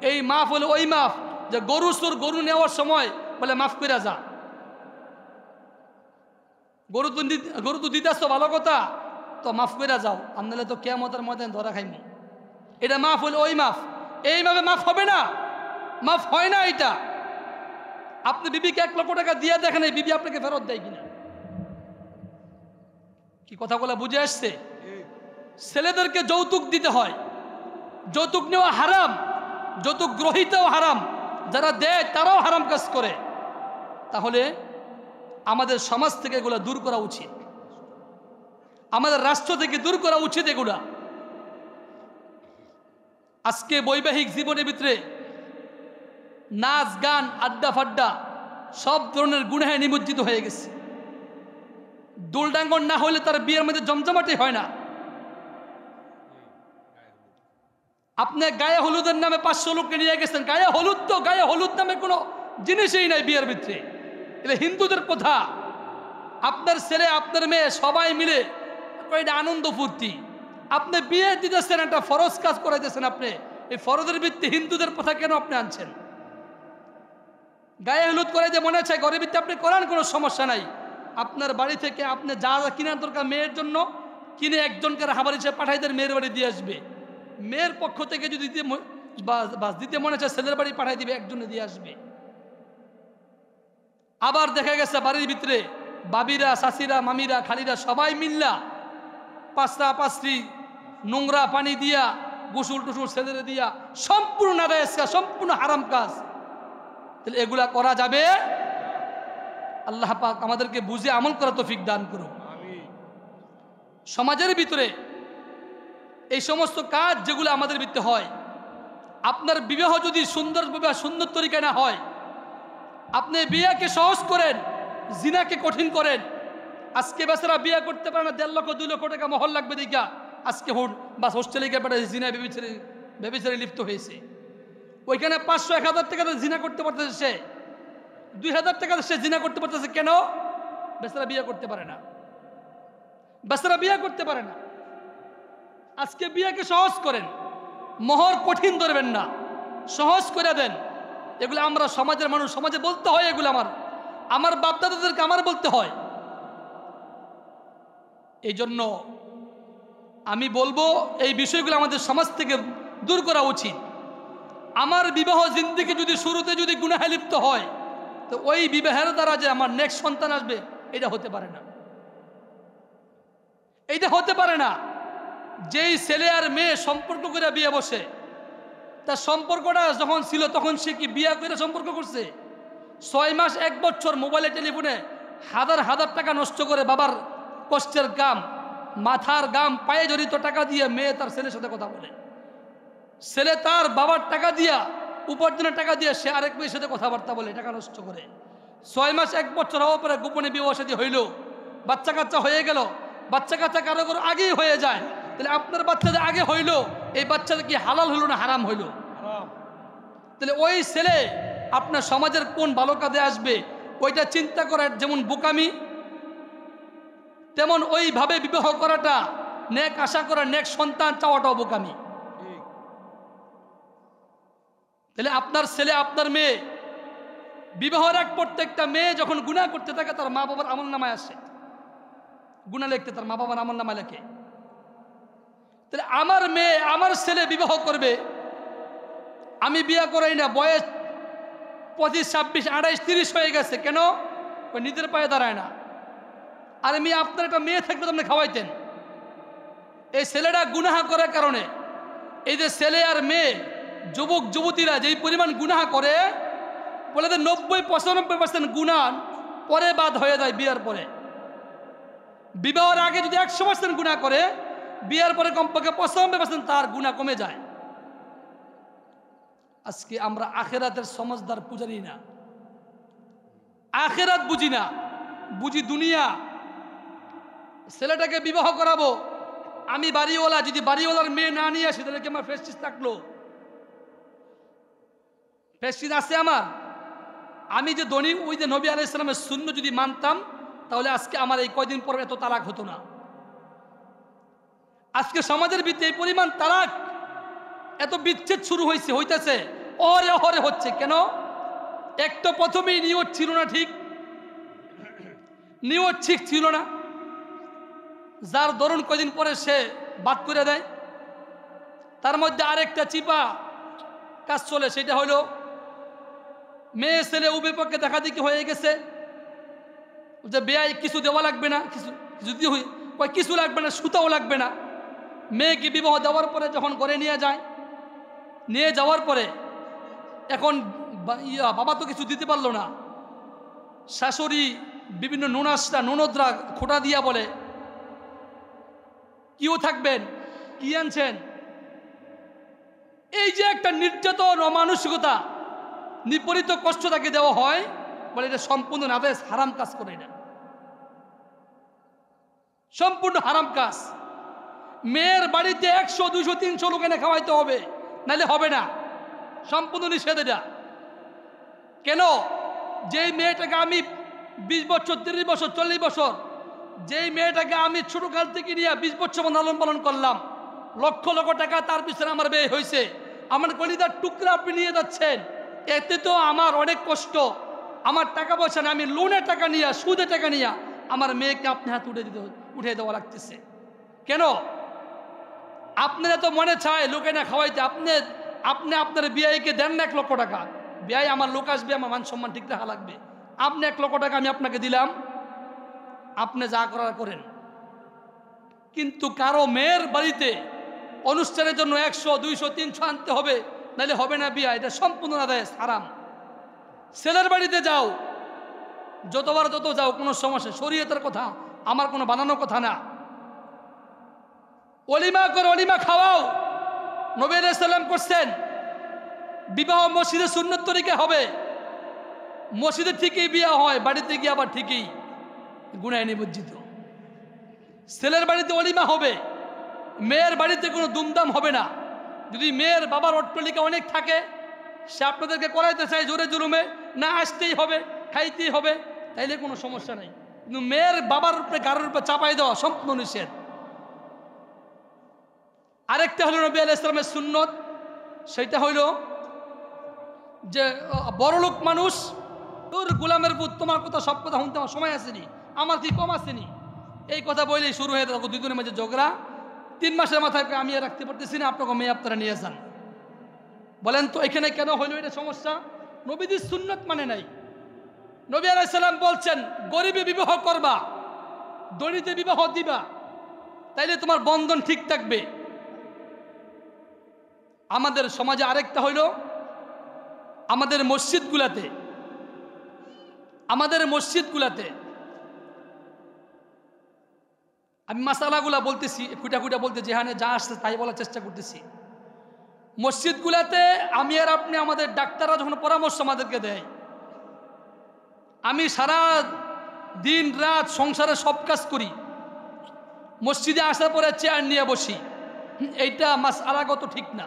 এই মাফ হলো ওই মাফ যে গরু নেওয়ার সময় বলে মাফ করে যা, গরু তো দিতেছ ভালো কথা, তো মাফ করে যাও, আমনালে তো কিয়ামতের ময়দানে ধরা খাইনি। এটা মাফ হলো ওই মাফ। এইভাবে মাফ হবে না, মাফ হয় না এটা। আপনি বিবিকে 1 লক্ষ টাকা দিয়ে দেখেন এই বিবি আপনাকে ফেরত দেয় কিনা। কি কথাগুলো বুঝে আসছে? ছেলেদেরকে যৌতুক দিতে হয়, যৌতুক নেওয়া হারাম, যৌতুক গ্রহীতাও হারাম, যারা দেয় তারাও হারাম কাজ করে। তাহলে আমাদের সমাজ থেকে এগুলো দূর করা উচিত, আমাদের রাষ্ট্র থেকে দূর করা উচিত এগুলা। আজকে বৈবাহিক জীবনের ভিতরে নাচ গান আড্ডা ফাড্ডা সব ধরনের গুনাহে নিমজ্জিত হয়ে গেছে। দুলডাঙ্গন না হলে তার বিয়ের মধ্যে জমজমাটি হয় না। আপনি গায়ে হলুদের নামে 500 লোককে নিয়ে গেছেন, গায়ে হলুদ নামে কোনো জিনিসই নাই বিয়ের ভিতরে। এটা হিন্দুদের প্রথা। আপনার ছেলে আপনার মেয়ে সবাই মিলে এটা আনন্দ ফুর্তি। আপনি বিয়ে দিতেছেন, একটা ফরজ কাজ করাইতেছেন, আপনি এই ফরজের ভিত্তি হিন্দুদের প্রথা কেন আপনি আনছেন? গায়ে হলুদ করাই যে মনে হচ্ছে ঘরের ভিত্তি আপনি করান, কোনো সমস্যা নাই। আপনার বাড়ি থেকে আপনি যা যা কিনার দরকার মেয়ের জন্য কিনে একজনকে রাহাবার হিসেবে পাঠাই দেন, মেয়ের বাড়ি দিয়ে আসবে। মেয়ের পক্ষ থেকে যদি দিতে মনে হচ্ছে ছেলের বাড়ি পাঠাই দিবে, একজনে দিয়ে আসবে। আবার দেখা গেছে বাড়ির ভিতরে বাবিরা, শাশিরা, মামিরা, খালিরা সবাই মিল্লা পাঁচরা পাঁচরি নোংরা পানি দিয়া গোসল টুসুল ছেলেরে দিয়া সম্পূর্ণ নাজায়েজ কাজ, সম্পূর্ণ হারাম কাজ। তাহলে এগুলা করা যাবে? আল্লাহ পাক আমাদেরকে বুঝে আমল করা তৌফিক দান করুন। সমাজের ভিতরে এই সমস্ত কাজ যেগুলো আমাদের ভিতরে হয়, আপনার বিবাহ যদি সুন্দর বিবাহ, সুন্দর তরিকা না হয়, আপনি বিয়াকে সহজ করেন, জিনাকে কঠিন করেন। আজকে বেচারা বিয়ে করতে পারে না, 1.5 লক্ষ 2 লক্ষ টাকা মহল লাগবে দেখা আজকে বাস হোস্টেলে গিয়ে পাঠায় জিনা বেবিচারে লিপ্ত হয়েছে। ওইখানে 500-1000 টাকা জিনা করতে পারতেছে, সে 2000 টাকা সে জিনা করতে পারতেছে। কেন? বেচারা বিয়ে করতে পারে না, বেচারা বিয়ে করতে পারে না। আজকে বিয়েকে সহজ করেন, মোহর কঠিন ধরবেন না, সহজ করে দেন। এগুলো আমরা সমাজের মানুষ, সমাজে বলতে হয়, এগুলো আমার বাপদাদাদেরকে আমার বলতে হয়। এই জন্য আমি বলবো এই বিষয়গুলো আমাদের সমাজ থেকে দূর করা উচিত। আমার বিবাহ জিন্দেগি যদি শুরুতে যদি গুনাহে লিপ্ত হয়, তো ওই বিবাহের দ্বারা যে আমার নেক্সট সন্তান আসবে, এটা হতে পারে না, এইটা হতে পারে না। যেই ছেলে আর মেয়ে সম্পর্ক করে বিয়ে বসে, তার সম্পর্কটা যখন ছিল তখন সে কি বিয়ে করে সম্পর্ক করছে? 6 মাস 1 বছর মোবাইলে টেলিফোনে হাজার টাকা নষ্ট করে, বাবার কষ্টের গাম, মাথার গাম, পায়ে জড়িত টাকা দিয়ে মেয়ে তার ছেলের সাথে কথা বলে, ছেলে তার বাবার টাকা দিয়া, উপার্জনের টাকা দিয়ে সে আরেক মেয়ের সাথে কথাবার্তা বলে, টাকা নষ্ট করে। 6 মাস 1 বছর হওয়ার পরে গোপনে বিবাহ শাদী হইল, বাচ্চা কাচ্চা হয়ে গেল। বাচ্চা কাচ্চা কারো কারো আগেই হয়ে যায়। তাহলে আপনার বাচ্চা যে আগে হইল, এই বাচ্চাটা কি হালাল হইল না হারাম হইল? তাহলে ওই ছেলে আপনার সমাজের কোন ভালো কাজে আসবে, ওইটা চিন্তা করার যেমন বোকামি, তেমন ওইভাবে বিবাহ করাটা, নেক আশা করা, নেক সন্তান চাওয়াটাও বোকামি। তাহলে আপনার ছেলে, আপনার মেয়ে, বিবাহের এক প্রত্যেকটা মেয়ে যখন গুনাহ করতে থাকে, তার মা বাবার আমল নামায় আসে, গুনাহ লিখতে তার মা বাবার আমল নামায় লেখে। তাহলে আমার মেয়ে, আমার ছেলে বিবাহ করবে, আমি বিয়ে করাই না, বয়স 25, 26, 28, 30 হয়ে গেছে, কেন? ওই নিজের পায়ে দাঁড়ায় না। আর আমি আপনার একটা মেয়ে থাকলে তো আপনি খাওয়াইতেন। এই ছেলেটা গুনাহ করার কারণে, এই যে ছেলে আর মেয়ে, যুবক যুবতীরা যেই পরিমাণ গুনাহ করে, বলে যে 90-95% গুনাহ পরে বাদ হয়ে যায় বিয়ের পরে। বিবাহের আগে যদি 100% গুনাহ করে, বিয়ের পরে কমপক্ষে 95% তার গুনাহ কমে যায়। আজকে আমরা আখেরাতের সমজদার পূজারি না, আখেরাত বুঝি না, বুঝি দুনিয়া। ছেলেটাকে বিবাহ করাবো, আমি বাড়িওয়ালা, যদি বাড়িওয়ালার মেয়ে না নিয়ে আসি, তাহলে কি আমার প্রেস্টিজ থাকলো? প্রেস্টিজ আছে আমার? আমি যে ধনী, ওই যে নবী আলাইহিস সালামের সুন্নাহ যদি মানতাম, তাহলে আজকে আমার এই কয়দিন পর এত তালাক হতো না। আজকে সমাজের ভিত্তি এই পরিমাণ তালাক, এত বিচ্ছেদ শুরু হইতেছে, অহরে হচ্ছে। কেন? একটা প্রথমেই নিয়ত ছিল না, ঠিক নিয়ত ঠিক ছিল না, যার দরুন কয়দিন পরে সে বাদ করে দেয়। তার মধ্যে আরেকটা চিপা কাজ চলে, সেটা হলো মেয়ে ছেলে উভয় পক্ষে দেখা দেখি হয়ে গেছে, যে বেয়াই কিছু দেওয়া লাগবে না, কিছু লাগবে না, সুতাও লাগবে না। মেয়েকে বিবাহ দেওয়ার পরে যখন ঘরে নিয়ে যায়, নিয়ে যাওয়ার পরে এখন বাবা তো কিছু দিতে পারলো না, শাশুড়ি বিভিন্ন ননদরা খোটা দিয়া বলে, কিও থাকবেন, কি আনছেন? এই যে একটা নির্যাতন, অমানসিকতা, নিপরিত কষ্ট তাকে দেওয়া হয়, বলে এটা সম্পূর্ণ নাজায়েজ, হারাম কাজ করে, না সম্পূর্ণ হারাম কাজ। মেয়ের বাড়িতে 100, 200, 300 লোক এনে খাওয়াইতে হবে, নাহলে হবে না, সম্পূর্ণ নিষেধ এটা। কেন? যেই মেয়েটাকে আমি 20 বছর, 30 বছর, 40 বছর, যেই মেয়েটাকে আমি ছোটকাল থেকে নিয়ে 20 বছর লালন পালন করলাম, লক্ষ লক্ষ টাকা তার পিছনে আমার ব্যয় হয়েছে, আমার কলিজার টুকরা আপনি নিয়ে যাচ্ছেন, এতে তো আমার অনেক কষ্ট, আমার টাকা পয়সা না, আমি লোনের টাকা নিয়ে, সুদে টাকা নিয়ে আমার মেয়েকে আপনি হাতে উঠে দেওয়া লাগতেছে। কেন? আপনারা তো মনে চায় লোকে না খাওয়াইতে, আপনি আপনার বিআইকে দেন না 1 লক্ষ টাকা, বিআই আমার লোক আসবে, আমার মান সম্মান ঠিক রাখা লাগবে, আপনি 1 লক্ষ টাকা আমি আপনাকে দিলাম, আপনি যা করার করেন। কিন্তু কারো মেয়ের বাড়িতে অনুষ্ঠানের জন্য 100, 200, 300 আনতে হবে, নাহলে হবে না বিয়া। এটা সম্পূর্ণ আদায় হারাম। ছেলের বাড়িতে যাও, যতবার যত যাও, কোনো সমস্যা, শরীয়তের কথা, আমার কোনো বানানো কথা না। অলিমা করে, অলিমা খাওয়াও। নবী আলাইহিস সালাম করছেন। বিবাহ মসজিদে সুন্নত তরিকা হবে, মসজিদে ঠিকই বিয়া হয়, বাড়িতে গিয়ে আবার ঠিকই গুনাহে নিমজ্জিত। ছেলের বাড়িতে অলিমা হবে, মেয়ের বাড়িতে কোনো দুমদাম হবে না। যদি মেয়ের বাবার অট্টালিকা অনেক থাকে, সে আপনাদেরকে করাইতে চায় জোরে জুলুমে, না আসতেই হবে, খাইতেই হবে, তাইলে কোনো সমস্যা নেই। কিন্তু মেয়ের বাবার উপরে গাড়ির উপরে চাপাই দেওয়া সম্পূর্ণ নিষেধ। আরেকটা হলো নবী আলাইহিস সালামের সুন্নত, সেটা হইল যে বড়লোক মানুষ, তোর গোলামের পুত, তোমার কথা সব কথা শুনতে আমার সময় আসেনি, আমার কি কম আসেনি, এই কথা বলেই শুরু হয়ে থাকো দুজনের মাঝে ঝগড়া। 3 মাসের মাথায় আমি আর রাখতে পারতেছি না, আপনাকে মেয়ে আপনারা নিয়ে যান। বলেন তো এখানে কেন হইল এটা সমস্যা? নবীদের সুন্নত মানে নাই। নবী আলাইহিস সালাম বলছেন, গরিবে বিবাহ করবা, দরিদ্রে বিবাহ দিবা, তাইলে তোমার বন্ধন ঠিক থাকবে। আমাদের সমাজে আরেকটা হইল, আমাদের মসজিদগুলাতে আমি মাসালাগুলা বলতেছি, খুঁটা খুঁটা বলতে যেখানে যা আসছে তাই বলার চেষ্টা করতেছি। মসজিদগুলাতে আমি আর আপনি, আমাদের ডাক্তাররা যখন পরামর্শ আমাদেরকে দেয়, আমি সারা দিন রাত সংসারে সব কাজ করি, মসজিদে আসার পরে চেয়ার নিয়ে বসি, এইটা মাসআলাগত ঠিক না।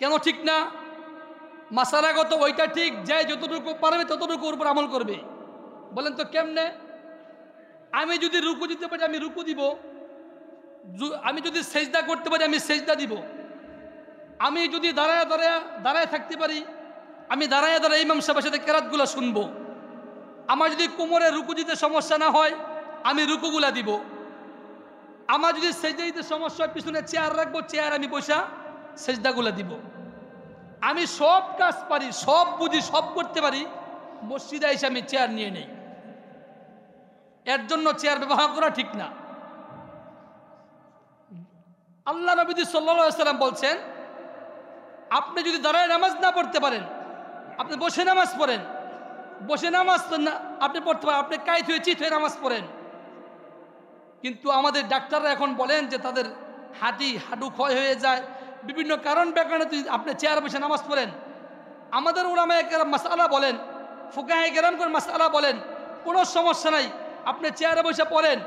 কেন ঠিক না? মাসআলাগত ওইটা ঠিক, যে যতটুকু পারবে ততটুকুর উপর আমল করবে। বলেন তো কেমনে? আমি যদি রুকু দিতে পারি আমি রুকু দিব, আমি যদি সেজদা করতে পারি আমি সেজদা দিব, আমি যদি দাঁড়ায় থাকতে পারি আমি দাঁড়ায় ইমাম সাহেবের সাথে কেরাতগুলো শুনবো, আমার যদি কোমরে রুকু দিতে সমস্যা না হয় আমি রুকুগুলা দিব, আমার যদি সেজদা দিতে সমস্যা হয় পিছনে চেয়ার রাখবো, চেয়ার আমি বসা সেজদাগুলা দিব। আমি সব কাজ পারি, সব বুঝি, সব করতে পারি, মসজিদে এসে আমি চেয়ার নিয়ে নেই। এর জন্য চেয়ার ব্যবহার করা ঠিক না। আল্লাহ নবী সাল্লাল্লাহু আলাইহি ওয়াসাল্লাম বলছেন, আপনি যদি দাঁড়ায় নামাজ না পড়তে পারেন, আপনি বসে নামাজ পড়েন। বসে নামাজ আপনি পড়তে পারেন, আপনি কায়িত হয়ে চিত হয়ে নামাজ পড়েন। কিন্তু আমাদের ডাক্তাররা এখন বলেন যে তাদের হাঁটু ক্ষয় হয়ে যায়, বিভিন্ন কারণ কারণে আপনি চেয়ারে বসে নামাজ পড়েন। আমাদের উলামায়ে কেরাম মাসআলা বলেন, ফুকাহে কেরাম কোন মাসআলা বলেন, কোনো সমস্যা নাই, আপনি চেয়ারে বসে পড়েন,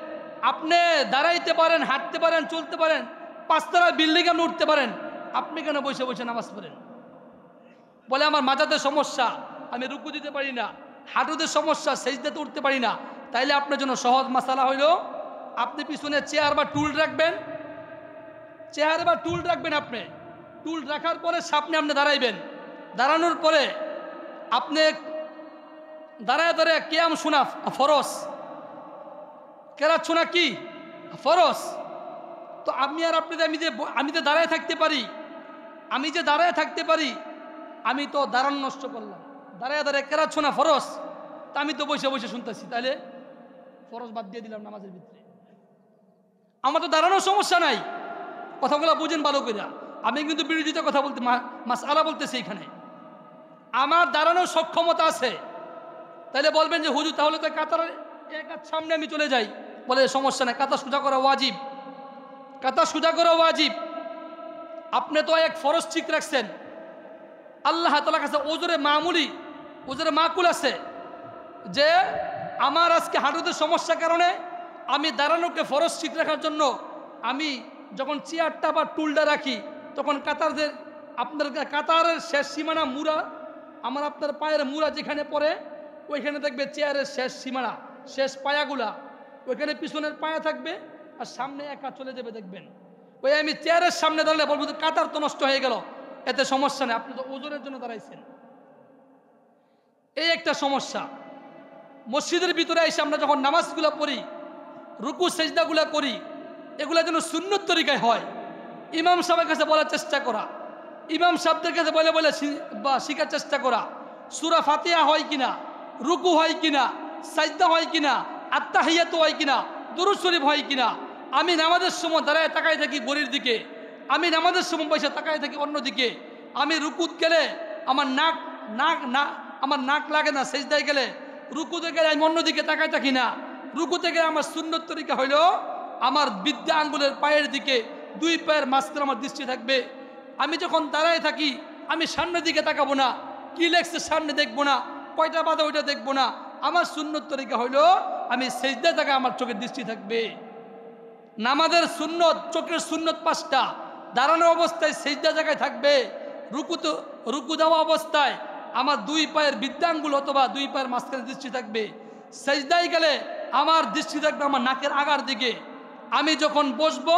আপনি দাঁড়াইতে পারেন, হাঁটতে পারেন, চলতে পারেন, 5 তলা বিল্ডিং আপনি উঠতে পারেন, আপনি কেন বসে বসে নামাজ পড়েন? বলে আমার মাথাতে সমস্যা, আমি রুকু দিতে পারি না, হাঁটুতে সমস্যা, সেজদাতে উঠতে পারি না। তাইলে আপনার জন্য সহজ মাসালা হইল, আপনি পিছনে চেয়ার বা টুল রাখবেন, আপনি টুল রাখার পরে সামনে আপনি দাঁড়াইবেন, দাঁড়ানোর পরে আপনি দাঁড়ায় কিয়াম শোনা ফরজ, কেরাত শোনা কি ফরজ। তো আমি আর আপনি আমি যে দাঁড়ায় থাকতে পারি, আমি তো দাঁড়ানো নষ্ট করলাম, দাঁড়ায় কেরাত শোনা ফরজ, তা আমি তো বসে বসে শুনতেছি, তাহলে ফরজ বাদ দিয়ে দিলাম নামাজের ভিতরে। আমার তো দাঁড়ানোর সমস্যা নাই। কথাগুলো বুঝেন ভালো করে, আমি কিন্তু বিরোধিতা কথা বলতে মাসআলা বলতেছি। এখানে আমার দাঁড়ানোর সক্ষমতা আছে, তাহলে বলবেন যে হুজুর তাহলে তো কাতারের এক হাত সামনে আমি চলে যাই। বলে সমস্যা নাই, কাতা সোজা করা ওয়াজিব। আপনি তো এক ফরজ ঠিক রাখছেন, আল্লাহ তাআলার কাছে ওজরে মাকুল আছে যে আমার আজকে হাঁটুতে সমস্যার কারণে আমি দাঁড়ানোকে ফরজ ঠিক রাখার জন্য আমি যখন চেয়ারটা বা টুলটা রাখি, তখন কাতারের শেষ সীমানা মুড়া, আপনার পায়ের মুড়া যেখানে পড়ে ওইখানে দেখবে চেয়ারের শেষ সীমানা, শেষ পায়াগুলা, ওইখানে পিছনের পায়া থাকবে আর সামনে একা চলে যাবে দেখবেন। ওই আমি চেয়ারের সামনে দাঁড়ালে বলবো কাতার তো নষ্ট হয়ে গেল, এতে সমস্যা নেই, আপনি তো ওজনের জন্য দাঁড়াইছেন। এই একটা সমস্যা। মসজিদের ভিতরে এসে আমরা যখন নামাজগুলো পড়ি, রুকু সেজদাগুলো করি, এগুলো যেন সুন্নত তরিকায় হয়। ইমাম সাহেবের কাছে বলার চেষ্টা করা, ইমাম সাহেবদের কাছে বলে শিখার চেষ্টা করা, সূরা ফাতিহা হয় কিনা, রুকু হয় কিনা, সাজদা হয় কিনা, আত্তাহিয়াতু হয় কিনা, দুরূদ শরীফ হয় কিনা। আমি নামাজের সময় দাঁড়ায় তাকাই থাকি ঘড়ির দিকে, আমি নামাজের সময় পয়সা তাকায় থাকি অন্যদিকে, আমি রুকুত গেলে আমার আমার নাক লাগে না, সেজদায় গেলে রুকুতে গেলে আমি অন্যদিকে তাকায় থাকি না। রুকুতে গেলে আমার সুন্নত তরিকা হইল আমার বিদ্যা আঙ্গুলের পায়ের দিকে, দুই পায়ের মাঝখানে আমার দৃষ্টি থাকবে। আমি যখন দাঁড়ায় থাকি আমি সামনের দিকে তাকাবো না, কি লেখছে সামনে দেখবো না, কয়টা বাধা ওইটা দেখবো না। আমার সুন্নত তরিকা হইল আমি সেজদায় থাকা আমার চোখের দৃষ্টি থাকবে। নামাজের সুন্নত, চোখের সুন্নত 5টা। দাঁড়ানো অবস্থায় সেজদা জায়গায় থাকবে, রুকু দেওয়া অবস্থায় আমার দুই পায়ের বৃদ্ধাঙ্গুল অথবা দুই পায়ের মাঝখানে দৃষ্টি থাকবে। সেজদায় গেলে আমার দৃষ্টি থাকবে আমার নাকের আগার দিকে। আমি যখন বসবো,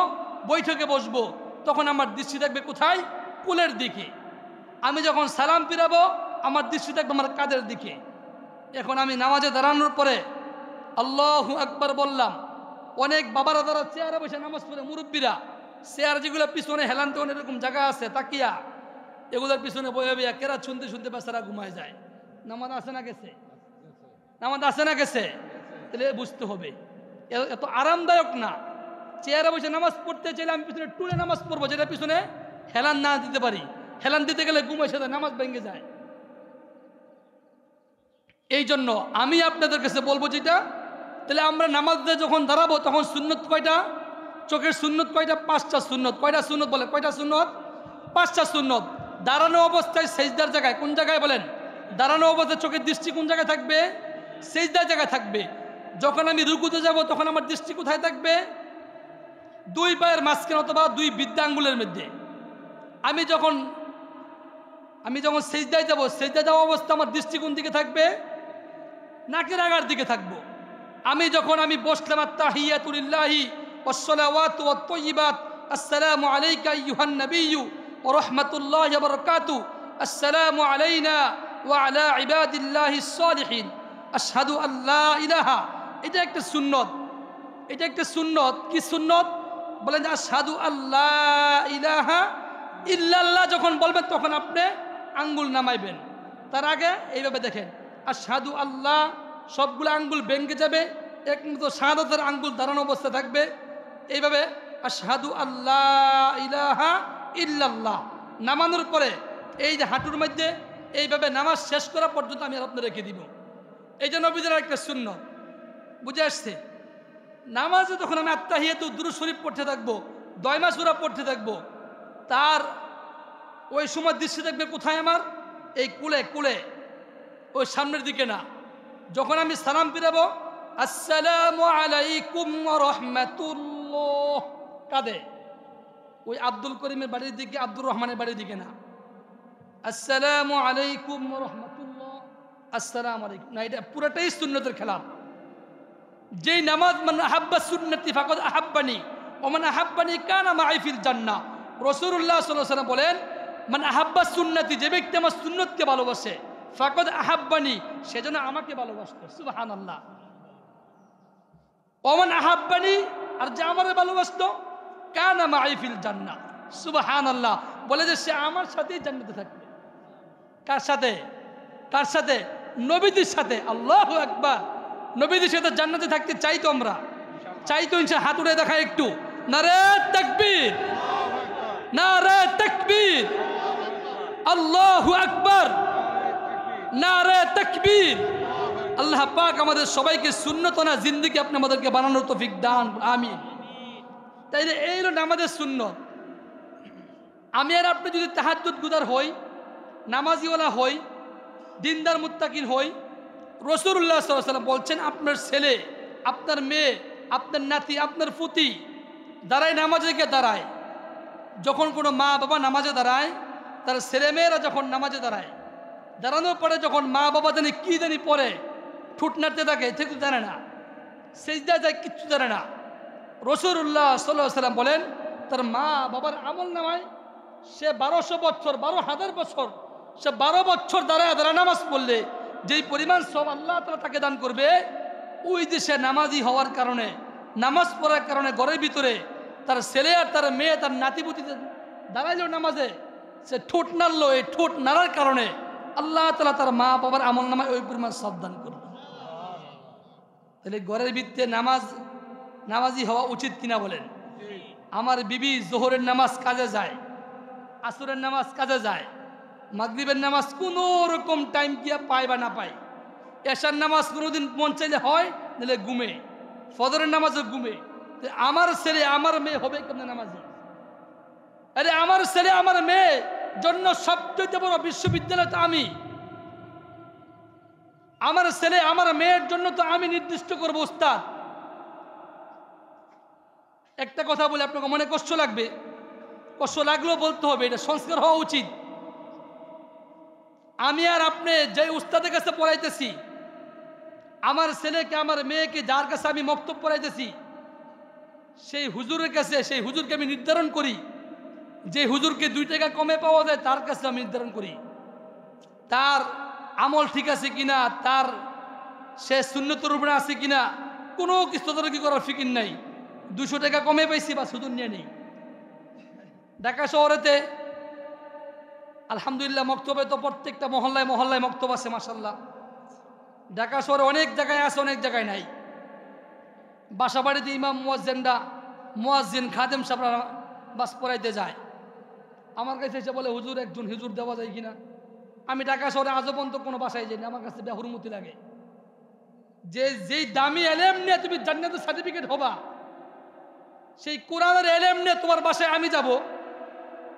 বৈঠকে বসবো, তখন আমার দৃষ্টি থাকবে কোথায়? কুলের দিকে। আমি যখন সালাম ফিরাবো আমার দৃষ্টি থাকবে আমার কাঁধের দিকে। এখন আমি নামাজে দাঁড়ানোর পরে আল্লাহু আকবার বললাম। অনেক বাবারা তারা চেয়ারে বসে নামাজ পড়ে, মুরব্বীরা চেয়ার যেগুলো পিছনে হেলান তখন এরকম জায়গা আছে তাকিয়া, এগুলোর পিছনে বয়ে বইয়া কেরাত শুনতে শুনতে বেচারা ঘুমায় যায়। নামাজ আসে না গেছে? নামাজ আসে না গেছে? তাহলে বুঝতে হবে এত আরামদায়ক না। চেয়ারে বসে নামাজ পড়তে চাইলে আমি পিছনে টুলে নামাজ পড়বো, যেটা পিছনে হেলান না দিতে পারি। হেলান দিতে গেলে ঘুমায় সাথে নামাজ ভেঙে যায়। এই জন্য আমি আপনাদের কাছে বলবো যেটা, তাহলে আমরা নামাজে যখন দাঁড়াবো তখন সুন্নত কয়টা? চোখের সুন্নত কয়টা? 5টা সুন্নত। কয়টা সুন্নত বলে? কয়টা সুন্নত? 5টা সুন্নত। দাঁড়ানো অবস্থায় সেজদার জায়গায়, কোন জায়গায় বলেন? দাঁড়ানো অবস্থায় চোখের দৃষ্টি কোন জায়গায় থাকবে? সেজদার জায়গায় থাকবে। যখন আমি রুকুতে যাব তখন আমার দৃষ্টি কোথায় থাকবে? দুই পায়ের মাঝখানে অথবা দুই বৃদ্ধাঙ্গুলের মধ্যে। আমি যখন সেজদায় যাব, সেজদায় যাওয়া অবস্থা আমার দৃষ্টি কোন দিকে থাকবে? নাকের আগার দিকে থাকবো। আমি বসলাম, আত্তাহিয়াতু লিল্লাহি ওয়াসসালাওয়াতু ওয়াত-তাইয়্যিবাত, আসসালামু আলাইকা আইয়ুহান নাবিয়্যু ওয়া রাহমাতুল্লাহি ওয়া বারাকাতুহু, আসসালামু আলাইনা ওয়া আলা ইবাদিল্লাহিস সালিহিন, আশহাদু আল্লা ইলাহা। এটা একটা সুন্নত। এটা একটা সুন্নত। কি সুন্নত? বলেন যে আশহাদু আল্লা ইলাহা ইল্লাল্লাহ যখন বলবেন তখন আপনি আঙ্গুল নামাইবেন। তার আগে এইভাবে দেখেন, আশহাদু আল্লাহ, সবগুলো আঙ্গুল ভেঙে যাবে, একমাত্র শাহাদাতের আঙ্গুল দাঁড়ানো অবস্থা থাকবে। এইভাবে আশহাদু আল্লাহ ইলাহা ইল্লাল্লাহ। নামানোর পরে এই যে হাঁটুর মধ্যে এইভাবে নামাজ শেষ করা পর্যন্ত আমি আর আপনি রেখে দিব। এই যে নবীদের একটা সুন্নত। বুঝে আসছে? নামাজে তখন আমি আত্তাহিয়াতু দুরূদ শরীফ পড়তে থাকবো, দয়মা সূরা পড়তে থাকবো। তার ওই সময় দৃষ্টি থাকবে কোথায়? আমার এই কুলে, ওই সামনের দিকে না। যখন আমি সালাম ফিরাবো, আসসালামু আলাইকুম ওয়া রাহমাতুল্লাহ, কাঁদে ওই আব্দুল করিমের বাড়ির দিকে, আব্দুর রহমানের বাড়ির দিকে না। আসসালামু আলাইকুম ওয়া রাহমাতুল্লাহ, আসসালামু আলাইকুম না, এটা পুরোটাই সুন্নতের খেলাফ। যেই নামাজ মান আহাব্বা সুন্নতি ফাকাদ আহাব্বানি ওয়া মান আহাব্বানি কানা মাই ফিল জান্নাহ। রাসূলুল্লাহ সাল্লাল্লাহু আলাইহি ওয়াসাল্লাম বলেন, মান আহাব্বা সুন্নতি, যে ব্যক্তি আমার সুন্নতকে ভালোবাসে, ফাকাদ আহাব্বানি, সেজন্য আমাকে ভালোবাসতো। সুবহানাল্লাহ। ওয়া মান আহাব্বানি, আর যে আমারে ভালোবাসতো, কানা মাই ফিল জান্নাহ। সুবহানাল্লাহ। বলে যে সে আমার সাথেই জান্নাতে থাকবে। কার সাথে? কার সাথে? নবীদের সাথে। আল্লাহু আকবার। নবীদের সাথে জান্নাতে থাকতে চাই তো আমরা? চাই তো ইনশাআল্লাহ। হাত উঠে দেখা একটু। নারে তাকবীর, নারে তাকবীর, আল্লাহু আকবার, নারে তাকবীর। আল্লাহ পাক আমাদের সবাইকে সুন্নতনা জিন্দেগি আপনি আমাদেরকে বানানোর তৌফিক দান। আমিন। তাইলে এই হলো আমাদের সুন্নত। আমি আর আপনি যদি তাহাজ্জুদ গুজার হই, নামাজিওয়ালা হই, দিনদার মুত্তাকিন হই, রাসূলুল্লাহ সাল্লাল্লাহু আলাইহি ওয়াসাল্লাম বলছেন আপনার ছেলে, আপনার মেয়ে, আপনার নাতি, আপনার পুতি দাঁড়ায়, নামাজে গিয়ে দাঁড়ায়। যখন কোনো মা বাবা নামাজে দাঁড়ায়, তার ছেলেমেয়েরা যখন নামাজে দাঁড়ায়, দাঁড়ানোর পরে যখন মা বাবা জানি কি জানি পরে ঠুট নাড়তে থাকে, ঠিক জানে না, সেজদা যায়, কিচ্ছু জানে না। রাসূলুল্লাহ সাল্লাল্লাহু আলাইহি ওয়াসাল্লাম বলেন তার মা বাবার আমল নামায় সে 1200 বছর, 12,000 বছর, সে 12 বছর দাঁড়ায় নামাজ পড়লে যেই পরিমাণ সব আল্লাহ তাআলা তাকে দান করবে, ওই যে সে নামাজি হওয়ার কারণে, নামাজ পড়ার কারণে ঘরের ভিতরে তার ছেলে আর তার মেয়ে, তার নাতিপুতিতে দাঁড়াইলো নামাজে, সে ঠোঁট নাড়লো, এই ঠোঁট নাড়ার কারণে আল্লাহ তাআলা তার মা বাবার আমল নামায় ওই পরিমাণ সব দান করবে। তাহলে ঘরের ভিত্তিতে নামাজি হওয়া উচিত কিনা বলেন? আমার বিবি জোহরের নামাজ কাজে যায়, আসরের নামাজ কাজে যায়, মাগরিবের নামাজ কোনো রকম টাইম দিয়া পায় বা না পায়, এশার নামাজ কোনোদিন মন চাইলে হয়, নাহলে ঘুমে, ফজরের নামাজও ঘুমে। আমার ছেলে আমার মেয়ে হবে কেমন নামাজি? আরে আমার ছেলে আমার মেয়ে জন্য সবচেয়ে বড় বিশ্ববিদ্যালয় তো আমি। আমার ছেলে আমার মেয়ের জন্য তো আমি নির্দিষ্ট করবো উস্তাদ। একটা কথা বলে আপনাকে মনে কষ্ট লাগবে, কষ্ট লাগলেও বলতে হবে, এটা সংস্কার হওয়া উচিত। আমি আর আপনি যে উস্তাদের কাছে পড়াইতেছি, আমার ছেলেকে আমার মেয়েকে যার কাছে আমি মক্তব পড়াইতেছি, সেই হুজুরের কাছে, সেই হুজুরকে আমি নির্ধারণ করি, যে হুজুরকে 2 টাকা কমে পাওয়া যায় তার কাছে আমি নির্ধারণ করি তার আমল ঠিক আছে কিনা, তার সে সুন্নতের উপরে আছে কিনা, কোনো কিছু তদারকি করার ফিকির নাই। 200 টাকা কমে পাইছি বা সুদূর নিয়ে নেই। ঢাকা শহরেতে আলহামদুলিল্লাহ মক্তবে তো প্রত্যেকটা মহল্লায় মহল্লায় মক্তব আছে মাশাল্লাহ। ঢাকা শহরে অনেক জায়গায় আছে, অনেক জায়গায় নাই। বাসা বাড়িতে ইমাম মুয়াজ্জিন খাদেম সাহেবরা বাস পড়াইতে যায়, আমার কাছে এসে বলে হুজুর একজন হুজুর দেওয়া যায় কিনা। আমি ঢাকা শহরে আজও পর্যন্ত কোনো বাসায় যাইনি, আমার কাছে বেহুরমতি লাগে। যেই দামি এলেম নিয়ে তুমি জান্নাতের সার্টিফিকেট হবা, সেই কোরআনের এলেম নিয়ে তোমার বাসায় আমি যাব,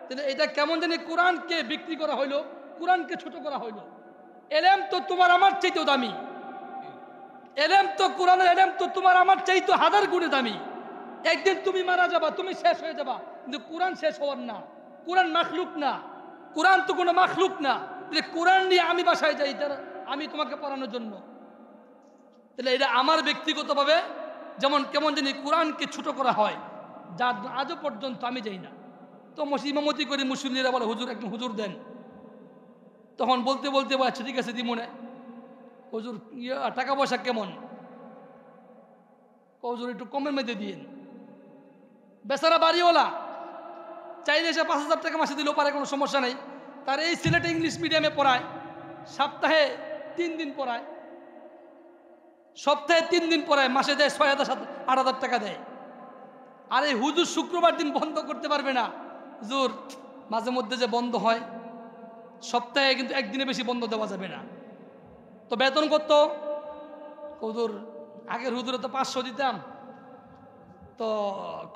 তাহলে এটা কেমন জানি কোরআনকে বিক্রি করা হইলো, কোরআনকে ছোট করা হইলো। এলেম তো তোমার আমার চাইতেও দামি, এলেম তো কোরআনের এলেম তো তোমার আমার চাইতে 1000 গুণে দামি। একদিন তুমি মারা যাবা, তুমি শেষ হয়ে যাবা, কিন্তু কোরআন শেষ হওয়ার না। কোরআন মাখলুক না, কোরআন তো কোনো মাখলুক না। তাহলে কোরআন নিয়ে আমি বাসায় যাই আমি তোমাকে পড়ানোর জন্য, তাহলে এটা আমার ব্যক্তিগতভাবে যেমন কেমন জানি কোরআনকে ছোট করা হয়, যা আজও পর্যন্ত আমি যাই না। তো ইমামতি করি, মুসল্লিরা বলে হুজুর একজন হুজুর দেন। তখন বলতে বলতে আচ্ছা ঠিক আছে দিমনে, হুজুর টাকা পয়সা কেমন? হুজুর একটু কমের মধ্যে দিন। বেচারা বাড়িওয়ালা চাইলে সে 5000 টাকা মাসে দিলেও পারে, কোনো সমস্যা নেই। তার এই ছেলেটা ইংলিশ মিডিয়ামে পড়ায়, সপ্তাহে 3 দিন পড়ায়, সপ্তাহে 3 দিন পড়ায়, মাসে দেয় 6000-8000 টাকা দেয়। আর এই হুজুর শুক্রবার দিন বন্ধ করতে পারবে না। হুজুর মাঝে মধ্যে যে বন্ধ হয়, সপ্তাহে কিন্তু একদিনে বেশি বন্ধ দেওয়া যাবে না। তো বেতন কত? হুজুর আগের হুজুরে তো 500 দিতাম, তো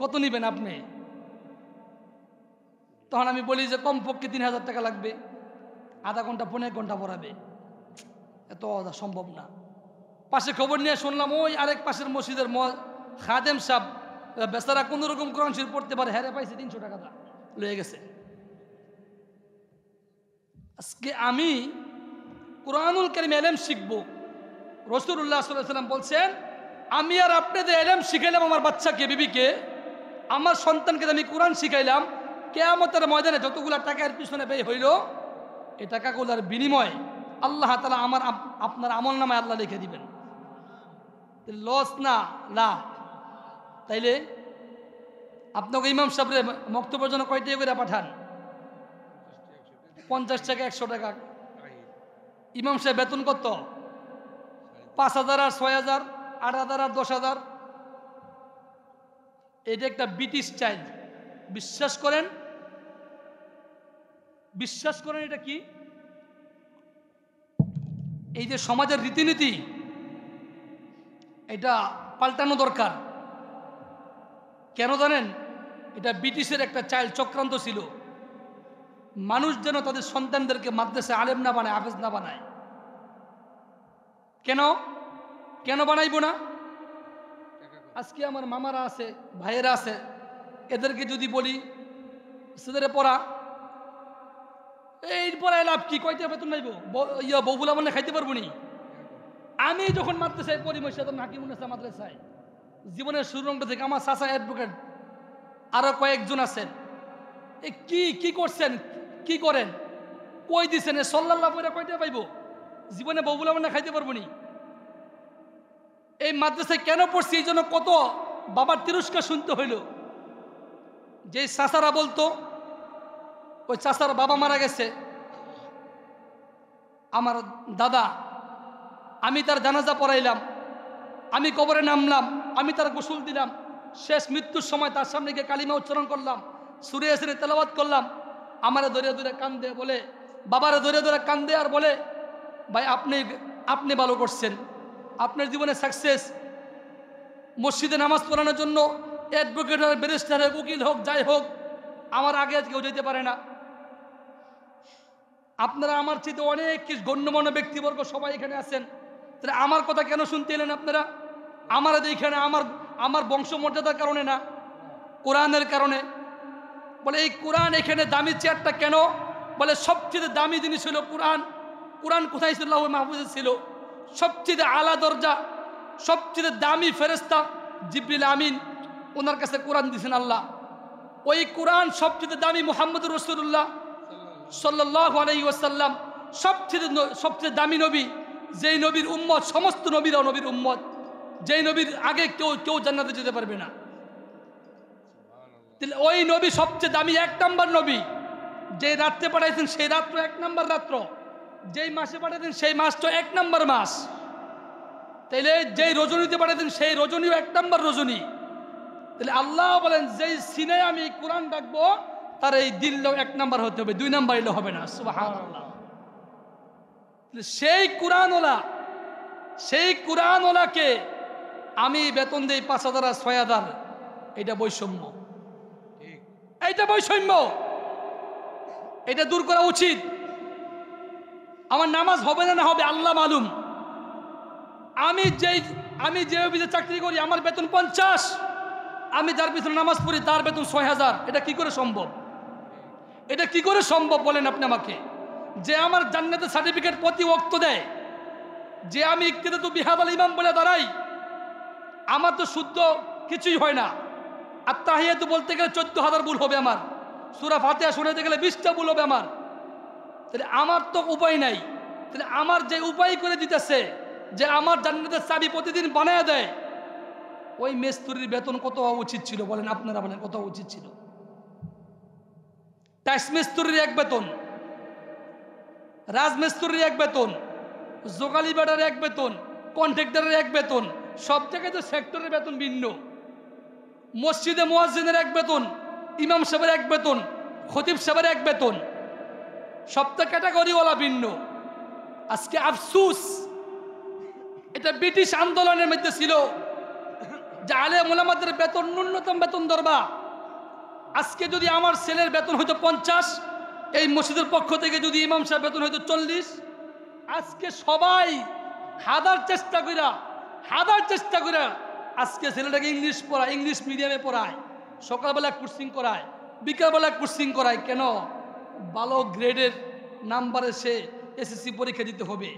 কত নিবেন আপনি? তখন আমি বলি যে কমপক্ষে 3000 টাকা লাগবে, আধা ঘন্টা 15 ঘন্টা পড়াবে, এত সম্ভব না। পাশে খবর নিয়ে শুনলাম ওই আরেক পাশের মসজিদের খাদেম সাহেব বেচারা কোনো রকম কোরআন শরীফ পড়তে পারে, হ্যাঁ পাইছে 300 টাকা লয়ে গেছে। আজকে আমি কোরআনুল কারীম এলেম শিখবো। রাসূলুল্লাহ সাল্লাল্লাহু আলাইহি ওয়াসাল্লাম বলছেন, আমি আর আপনাদের এলেম শিখাইলাম আমার বাচ্চাকে, বিবিকে, আমার সন্তানকে আমি কোরআন শিখাইলাম, কিয়ামতের ময়দানে যতগুলা টাকার পিছনে ব্যয় হইল, এই টাকাগুলার বিনিময় আল্লাহ তাআলা আপনার আমল নামায় আল্লাহ লিখে দিবেন। লস না লাভ। তাইলে আপনাকে ইমাম সাহেবের মক্তব্যের জন্য কয়টা করে পাঠান? 50 টাকা 100 টাকা। ইমাম সাহেব বেতন কত? 5000 আর 6000, 8000 আর 10000। এটা একটা ব্রিটিশ স্টাইল। বিশ্বাস করেন, বিশ্বাস করেন এটা কি? এই যে সমাজের রীতিনীতি, এটা পাল্টানো দরকার। কেন জানেন? এটা ব্রিটিশের একটা চাইল্ড চক্রান্ত ছিল, মানুষ যেন তাদের সন্তানদেরকে মাদ্রাসায় আলেম না বানায়, হাফেজ না বানায়। কেন কেন বানাইব না? আজকে আমার মামারা আছে, ভাইয়েরা আছে, এদেরকে যদি বলি সেদের পড়া, এই পড়ায় লাভ কি? কয়টা বেতন নাইব? বউগুলা মনে খাইতে পারবো নি? আমি যখন মাদ্রাসায় পড়ি, মহিষাদম হাকিমুন্নেসা মাদ্রাসায়, জীবনের শুরুটা থেকে আমার চাচা অ্যাডভোকেট, আরো কয়েকজন আছেন, কি করছেন, কি করেন, কই দিচ্ছেন, সাল্লাল্লাহু পয়রা কয়টা পাইব? জীবনে বউগুলা মনে খাইতে পারবো নি? এই মাদ্রাসায় কেন পড়ছি? এই জন্য কত বাবার তিরস্কার শুনতে হইল। যে চাচারা বলতো, ওই চাচার বাবা মারা গেছে, আমার দাদা, আমি তার জানাজা পড়াইলাম, আমি কবরে নামলাম, আমি তার গোসল দিলাম, শেষ মৃত্যুর সময় তার সামনে গিয়ে কালিমা উচ্চারণ করলাম, সূরা ইয়াসিনের তেলাওয়াত করলাম। আমারে ধরে ধরে কান্দে বলে, বাবারে ধরে ধরে কান্দে আর বলে, ভাই আপনি ভালো করছেন, আপনার জীবনে সাকসেস। মসজিদে নামাজ পড়ানোর জন্য অ্যাডভোকেট হোক, ব্যারিস্টার হোক, উকিল হোক, যাই হোক, আমার আগে কেউ যেতে পারে না। আপনারা আমার চেয়ে অনেক কিছু গণ্যমান্য ব্যক্তিবর্গ সবাই এখানে আছেন, তাহলে আমার কথা কেন শুনতে এলেন আপনারা? আমার এখানে আমার বংশমর্যাদার কারণে না, কোরআনের কারণে। বলে এই কোরআন এখানে দামি চেয়ারটা কেন? বলে সবচেয়ে দামি জিনিস হলো কোরআন। কোরআন কোথায় ছিল? লাউহে মাহফুজে ছিল। সবচেয়ে আলা দরজা, সবচেয়ে দামি ফেরেশতা জিবরিল আমিন, ওনার কাছে কোরআন দিয়েছেন আল্লাহ। ওই কোরআন সবচেয়ে দামি মুহাম্মদুর রাসূলুল্লাহ সাল্লাল্লাহু আলাইহি ওয়াসাল্লাম, সবচেয়ে দামি নবী, যেই নবীর উম্মত সমস্ত নবীরাও নবীর উম্মত, যেই নবীর আগে কেউ জান্নাতে যেতে পারবে না। তাহলে ওই নবী সবচেয়ে দামি 1 নম্বর নবী। যেই রাত্রে পাঠাইছেন সেই রাত্র 1 নম্বর রাত্র, যেই মাসে পাঠাইছেন সেই মাসটা 1 নম্বর মাস। তাইলে যেই রজনীতে পাঠাইছেন সেই রজনীও 1 নম্বর রজনী। তাহলে আল্লাহ বলেন যেই সিনে আমি কোরআন ডাকবো তার এই দিলটাও 1 নম্বর হতে হবে, 2 নম্বর এলে হবে না। সুবহানাল্লাহ। সেই কুরআনওয়ালাকে আমি বেতন দেই 5,000 আর 6,000, এটা বৈষম্য, এইটা বৈষম্য, এটা দূর করা উচিত। আমার নামাজ হবে না হবে আল্লাহ মালুম। আমি যে অফিসে চাকরি করি আমার বেতন 50, আমি যার পিছনে নামাজ পড়ি তার বেতন 6,000। এটা কি করে সম্ভব? এটা কি করে সম্ভব বলেন আপনি আমাকে? যে আমার জান্নাতের সার্টিফিকেট প্রতি ওয়াক্ত দেয়, যে আমি ইক্তেদাতু বিহাদাল ইমাম বলে দাঁড়াই, আমার তো শুদ্ধ কিছুই হয় না। আর তাহিয়াতু বলতে গেলে 14,000 ভুল হবে আমার, সূরা ফাতিহা শুনাইতে গেলে 20টা ভুল হবে আমার। তাহলে আমার তো উপায় নাই। তাহলে আমার যে উপায় করে দিতেছে, যে আমার জান্নাতের চাবি প্রতিদিন বানায় দেয়, ওই মেস্তুরির বেতন কত হওয়া উচিত ছিল বলেন? আপনারা বলেন কত উচিত ছিল? টাইস মিস্ত্রির 1 বেতন, রাজমিস্ত্রির 1 বেতন, জোগালি বেড়ার 1 বেতন, কন্ট্রাক্টরের 1 বেতন, সব জায়গায় তো সেক্টরের বেতন ভিন্ন। মসজিদে মুয়াজ্জিনের 1 বেতন, ইমাম সাহেবের 1 বেতন, খতিব সাহেবের 1 বেতন, সবটা ক্যাটাগরিওয়ালা ভিন্ন। আজকে আফসুস, এটা ব্রিটিশ আন্দোলনের মধ্যে ছিল যে আলেম ওলামাদের বেতন ন্যূনতম বেতন ধরবা। আজকে যদি আমার ছেলের বেতন হয়তো 50, এই মসজিদের পক্ষ থেকে যদি ইমাম সাহেব বেতন হয়তো 40, আজকে সবাই হাজার চেষ্টা করে আজকে ছেলেটাকে ইংলিশ মিডিয়ামে পড়ায়, সকালবেলা কোচিং করায়, বিকালবেলা কোচিং করায়। কেন? ভালো গ্রেডের নাম্বারে সে এসএসসি পরীক্ষা দিতে হবে,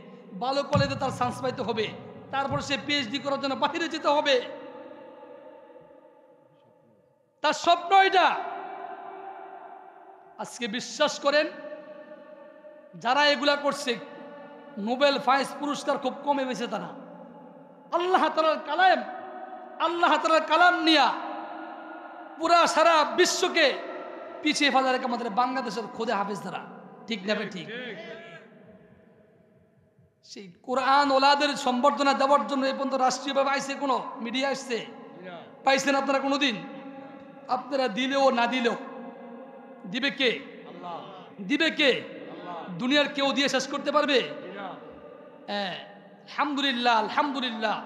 ভালো কলেজে তার চান্স পাইতে হবে, তারপর সে পিএইচডি করার জন্য বাহিরে যেতে হবে। তার স্বপ্ন এটা। আজকে বিশ্বাস করেন যারা এগুলা করছে, নোবেল প্রাইজ পুরস্কার খুব কমে পেয়েছে তারা। আল্লাহ তাআলার কালাম নিয়া পুরা সারা বিশ্বকে পিছিয়ে ফেলা রেখে আমাদের বাংলাদেশের খোদে হাফেজ দ্বারা, ঠিক নেবে ঠিক। সেই কোরআন ওলাদের সম্বর্ধনা দেওয়ার জন্য এই পর্যন্ত রাষ্ট্রীয়ভাবে আইসে কোনো মিডিয়া আসছে? পাইছেন আপনারা কোনোদিন? আপনারা দিলেও না দিলেও দিবে কে? দিবে কে? দুনিয়ার কেউ দিয়ে শেষ করতে পারবে? আলহামদুলিল্লাহ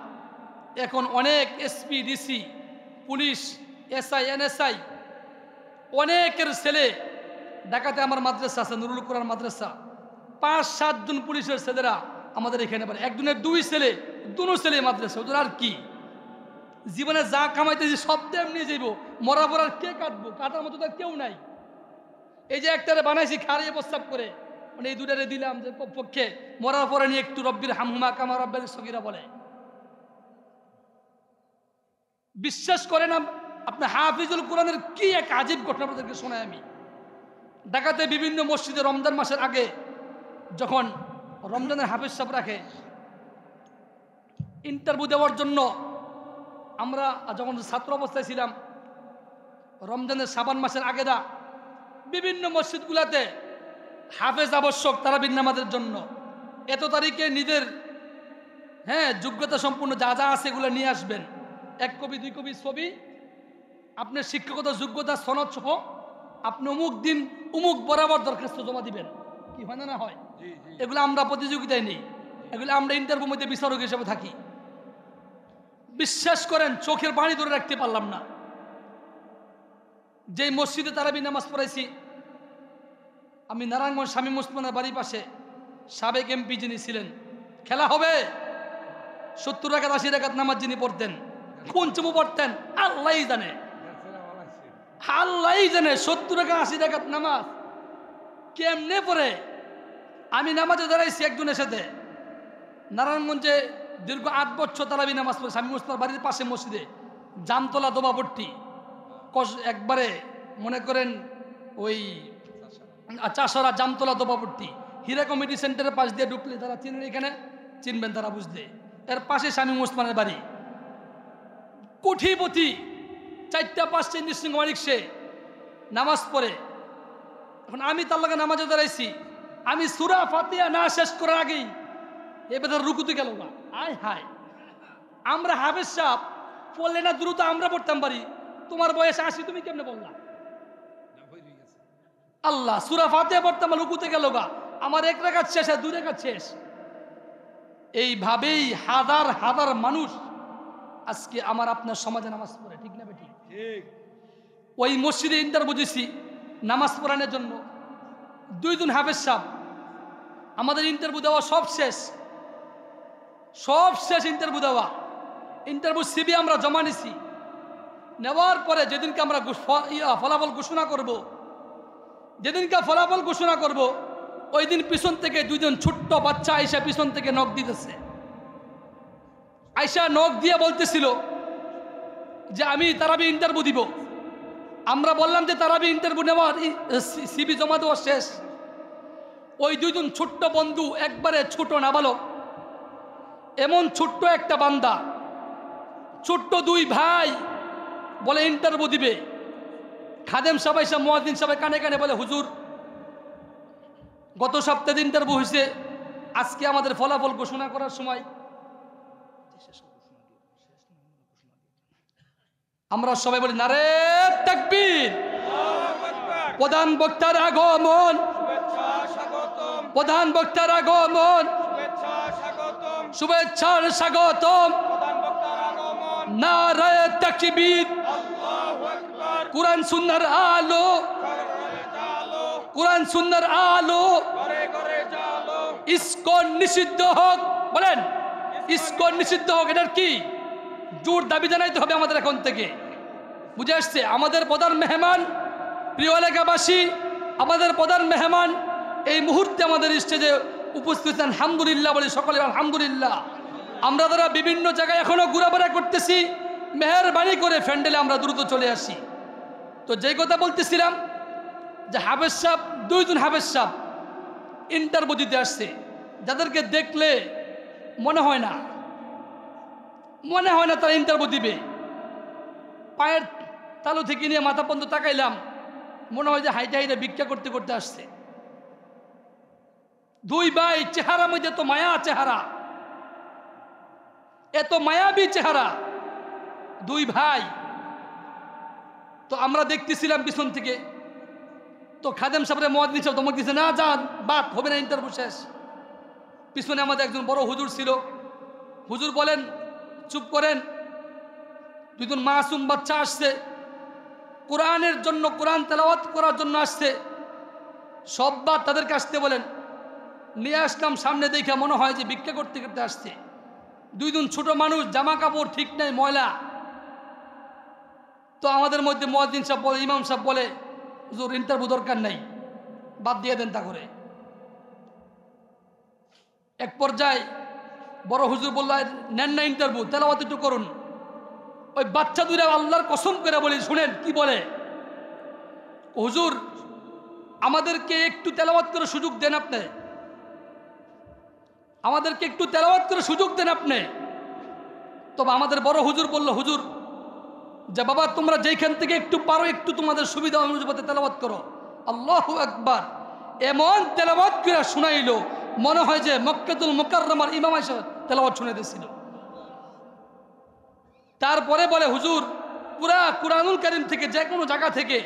এখন অনেক SP, DC, police, SI, NSI, অনেকের ছেলে ঢাকাতে আমার মাদ্রাসা আছে, নুরুল কোরআন মাদ্রাসা, 5-7 জন পুলিশের ছেলেরা আমাদের এখানে পারে। একজনের 2 ছেলে, দুনো ছেলে মাদ্রাসা। ওদের আর কি? জীবনে যা কামাইতেছি সব দেম নিয়ে যাইব, মরা পড়ার কে কাটবো? কাটার মতো তার কেউ নাই। এই যে একটারে বানাইছি খাড়িয়ে প্রস্তাব করে, মানে এই 2টারে দিলাম যে পক্ষে মরার পরে নিয়ে একটু রব্বির হামহুমা কামা রাব্বাল সগীরা বলে। বিশ্বাস করেন আপনি হাফিজুল কোরআনের কি এক আজীব ঘটনা আপনাদেরকে শোনাই আমি। ঢাকাতে বিভিন্ন মসজিদে রমজান মাসের আগে যখন রমজানের হাফিজ সাহেব রাখে ইন্টারভিউ দেওয়ার জন্য, আমরা যখন ছাত্র অবস্থায় ছিলাম, রমজানের শাবান মাসের আগে বিভিন্ন মসজিদগুলোতে হাফেজ আবশ্যক তারাবির নামাজের জন্য। এত তারিখে নিজের যোগ্যতা সম্পূর্ণ যা যা আছে এগুলো নিয়ে আসবেন, 1 কপি 2 কপি ছবি, আপনার শিক্ষকতা যোগ্যতা সনদ সহ আপনি অমুক দিন অমুক বরাবর দরখাস্ত জমা দিবেন, কি হয় না হয়? এগুলো আমরা প্রতিযোগিতায় নেই, এগুলো আমরা ইন্টারভিউর মধ্যে বিচারক হিসেবে থাকি। বিশ্বাস করেন চোখের পানি ধরে রাখতে পারলাম না। যে মসজিদে তারাবি নামাজ পড়াইছি আমি, নারায়ণগঞ্জ স্বামী মুসলমানের বাড়ির পাশে সাবেক এমপি যিনি ছিলেন, খেলা হবে 70 রাকাত 80 রাকাত নামাজ যিনি পড়তেন, কোন চুমু পড়তেন আল্লাহই জানে, আল্লাহই জানে 70 রাকাত 80 রাকাত নামাজ কেমনে পড়ে। আমি নামাজে দাঁড়াইছি একজনের সাথে, নারায়ণগঞ্জে দীর্ঘ 8 বছর তারাবি নামাজ পড়ে স্বামী মুসলমানের বাড়ির পাশে মসজিদে, জামতলা দোবাপট্টি, একবারে মনে করেন ওই চাষরা জামতলা দোবাপট্টি হীরা কমিটি সেন্টারের পাশ দিয়ে ঢুকলে তারা চিনেন, এখানে চিনবেন তারা বুঝলে, এর পাশে স্বামী মুসলমানের বাড়ি। কোটিপতি 4টা 5টা ইন্দ্রিসিংহ মালিক, সে নামাজ পড়ে। এখন আমি তার লগে নামাজে দাঁড়াইছি, আমি সূরা ফাতিহা না শেষ করার আগেই এবার রুকুতে গেল না। আয় হায়, আমরা হাফেজ সাহেব পড়লে না দ্রুত আমরা পড়তাম পারি, তোমার বয়স 80 তুমি কেমনে বললা? আল্লাহ, সূরা ফাতিহা পড়তাম রুকুতে গেল গা, আমার 1 রাকাত শেষ আর 2 রাকাত শেষ। এইভাবেই হাজার হাজার মানুষ আজকে আমার আপনার সমাজে নামাজ পড়ে, ঠিক না বেঠিক? ওই মসজিদে ইন্টারভিউ দিছি নামাজ পড়ানোর জন্য, 2 জন হাফেজ সাহেব, আমাদের ইন্টারভিউ দেওয়া সব শেষ, সব শেষ ইন্টারভিউ দেওয়া, ইন্টারভিউ সিবি আমরা জমা নিছি। নেওয়ার পরে যেদিনকে আমরা ফলাফল ঘোষণা করব, যেদিনকে ফলাফল ঘোষণা করব ওই দিন পিছন থেকে 2 জন ছোট্ট বাচ্চা আইসা পিছন থেকে নখ দিতেছে। আইসা নখ দিয়ে বলতেছিল যে আমি তারাবি ইন্টারভিউ দিব। আমরা বললাম যে তারাবি ইন্টারভিউ নেওয়ার সিবি জমা দেওয়া শেষ। ওই 2 জন ছোট্ট বন্ধু, একবারে ছোট নাবালক, এমন ছোট্ট একটা বান্দা, ছোট্ট 2 ভাই বলে ইন্টারভিউ দিবে। খাদেম সবাই সব মুয়াজ্জিন সবাই কানে কানে বলে, হুজুর গত সপ্তাহে ইন্টারভিউ হয়েছে, আজকে আমাদের ফলাফল ঘোষণা করার সময় আমরা সবাই বলি নারে তাকবীর, প্রধান বক্তার আগমন, প্রধান বক্তার আগমন, শুভেচ্ছার স্বাগতম, নারে তাকবীর, কুরআন সুন্নাহর আলো, কুরআন সুন্নাহর আলো, ইসকন নিষিদ্ধ হোক, বলেন ইসকন নিষিদ্ধ হোক। এটার কি জোর দাবি জানাইতে হবে আমাদের এখন থেকে, বুঝে আসছে? আমাদের প্রধান মেহমান, প্রিয় এলাকাবাসী, আমাদের প্রধান মেহমান এই মুহূর্তে আমাদের স্টেজে উপস্থিত, আলহামদুলিল্লাহ বলি সকলে আলহামদুলিল্লাহ। আমরা যারা বিভিন্ন জায়গায় এখনো ঘোরাফেরা করতেছি, মেহেরবানি করে ফ্যান্ডেলে আমরা দ্রুত চলে আসি। তো যেই কথা বলতেছিলাম যে হাফেজ সাহেব, 2 জন হাফেজ সাহেব ইন্টারভিউ দিতে আসছে, যাদেরকে দেখলে মনে হয় না তারা ইন্টারভিউ দিবে। পায়ের তালু থেকে নিয়ে মাথা পর্যন্ত তাকাইলাম, মনে হয় যে হাইটে হাইটে ভিক্ষা করতে করতে আসছে। 2 ভাই, চেহারা মধ্যে এত মায়া, চেহারা এত মায়াবী চেহারা, 2 ভাই। তো আমরা দেখতেছিলাম পিছন থেকে, তো খাদেম সাহেবের মুয়াজ্জিন সাহেব ধমক দিছে, না যান, বাদ হবে না, ইন্টারভিউ শেষ। পিছনে আমাদের একজন বড় হুজুর ছিল, হুজুর বলেন চুপ করেন, 2 জন মাসুম বাচ্চা আসছে, কোরআনের জন্য, কোরআন তেলাওয়াত করার জন্য আসছে, সব বাদ তাদেরকে আসতে বলেন। নিয়ে আসলাম সামনে, দেখে মনে হয় যে ভিক্ষা করতে করতে আসছে। 2 জন ছোট মানুষ, জামা কাপড় ঠিক নাই, ময়লা। তো আমাদের মধ্যে মুয়াজ্জিন সাহেব বলে, ইমাম সাহেব বলে, হুজুর ইন্টারভিউ দরকার নাই, বাদ দিয়ে দেন তা করে। এক পর্যায়ে বড় হুজুর বলল, নেন না ইন্টারভিউ, তেলাওয়াত একটু করুন। ওই বাচ্চা 2রা আল্লাহর কসম করে বলি, শুনেন কি বলে, হুজুর আমাদেরকে একটু তেলাওয়াত করে সুযোগ দেন, আপনি আমাদেরকে একটু তেলাওয়াত করে সুযোগ দেন আপনি। তবে আমাদের বড় হুজুর বলল, হুজুর যে বাবা তোমরা যেখান থেকে একটু পারো একটু তোমাদের সুবিধা অনুযায়ী তেলাওয়াত করো। আল্লাহু আকবার, এমন তেলাওয়াত করে শুনাইল, মনে হয় যে মক্কাতুল মুকাররমার ইমাম এসে তেলাওয়াত শুনে দিয়েছিল। তারপরে বলে, হুজুর পুরা কুরআনুল কারীম থেকে যে কোনো জায়গা থেকে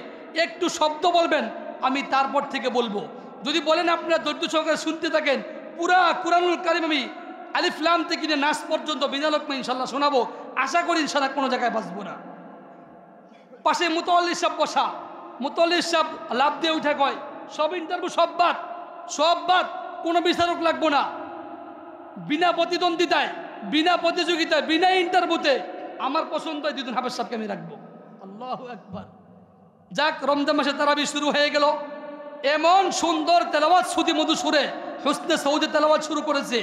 একটু শব্দ বলবেন, আমি তারপর থেকে বলবো। যদি বলেন আপনারা ধৈর্য সহকারে শুনতে থাকেন, পুরা কুরআনুল কারীম আমি আলিফ লাম থেকে নিয়ে নাস পর্যন্ত বিনা লোকমে ইনশাল্লাহ শোনাবো। আশা করি ইনশাল্লাহ কোনো জায়গায় বাঁচবো না। পাশে মুতাওয়াল্লি সাহেব বসা, মুতাওয়াল্লি সাহেব লাভ দিয়ে উঠে কয় সব ইন্টারভিউ সব বাদ, কোনো বিচারক লাগবো না, বিনা প্রতিদ্বন্দ্বিতায়, বিনা প্রতিযোগিতায়, বিনা ইন্টারভিউতে আমার পছন্দ হয় দুজন হাফেজ সাহেবকে আমি রাখবো। আল্লাহু আকবার। যাক, রমজান মাসে তারাবি শুরু হয়ে গেল। এমন সুন্দর তেলাওয়াত সুদি মধু সুরে হুসনে সৌদে তেলাওয়াত শুরু করেছে,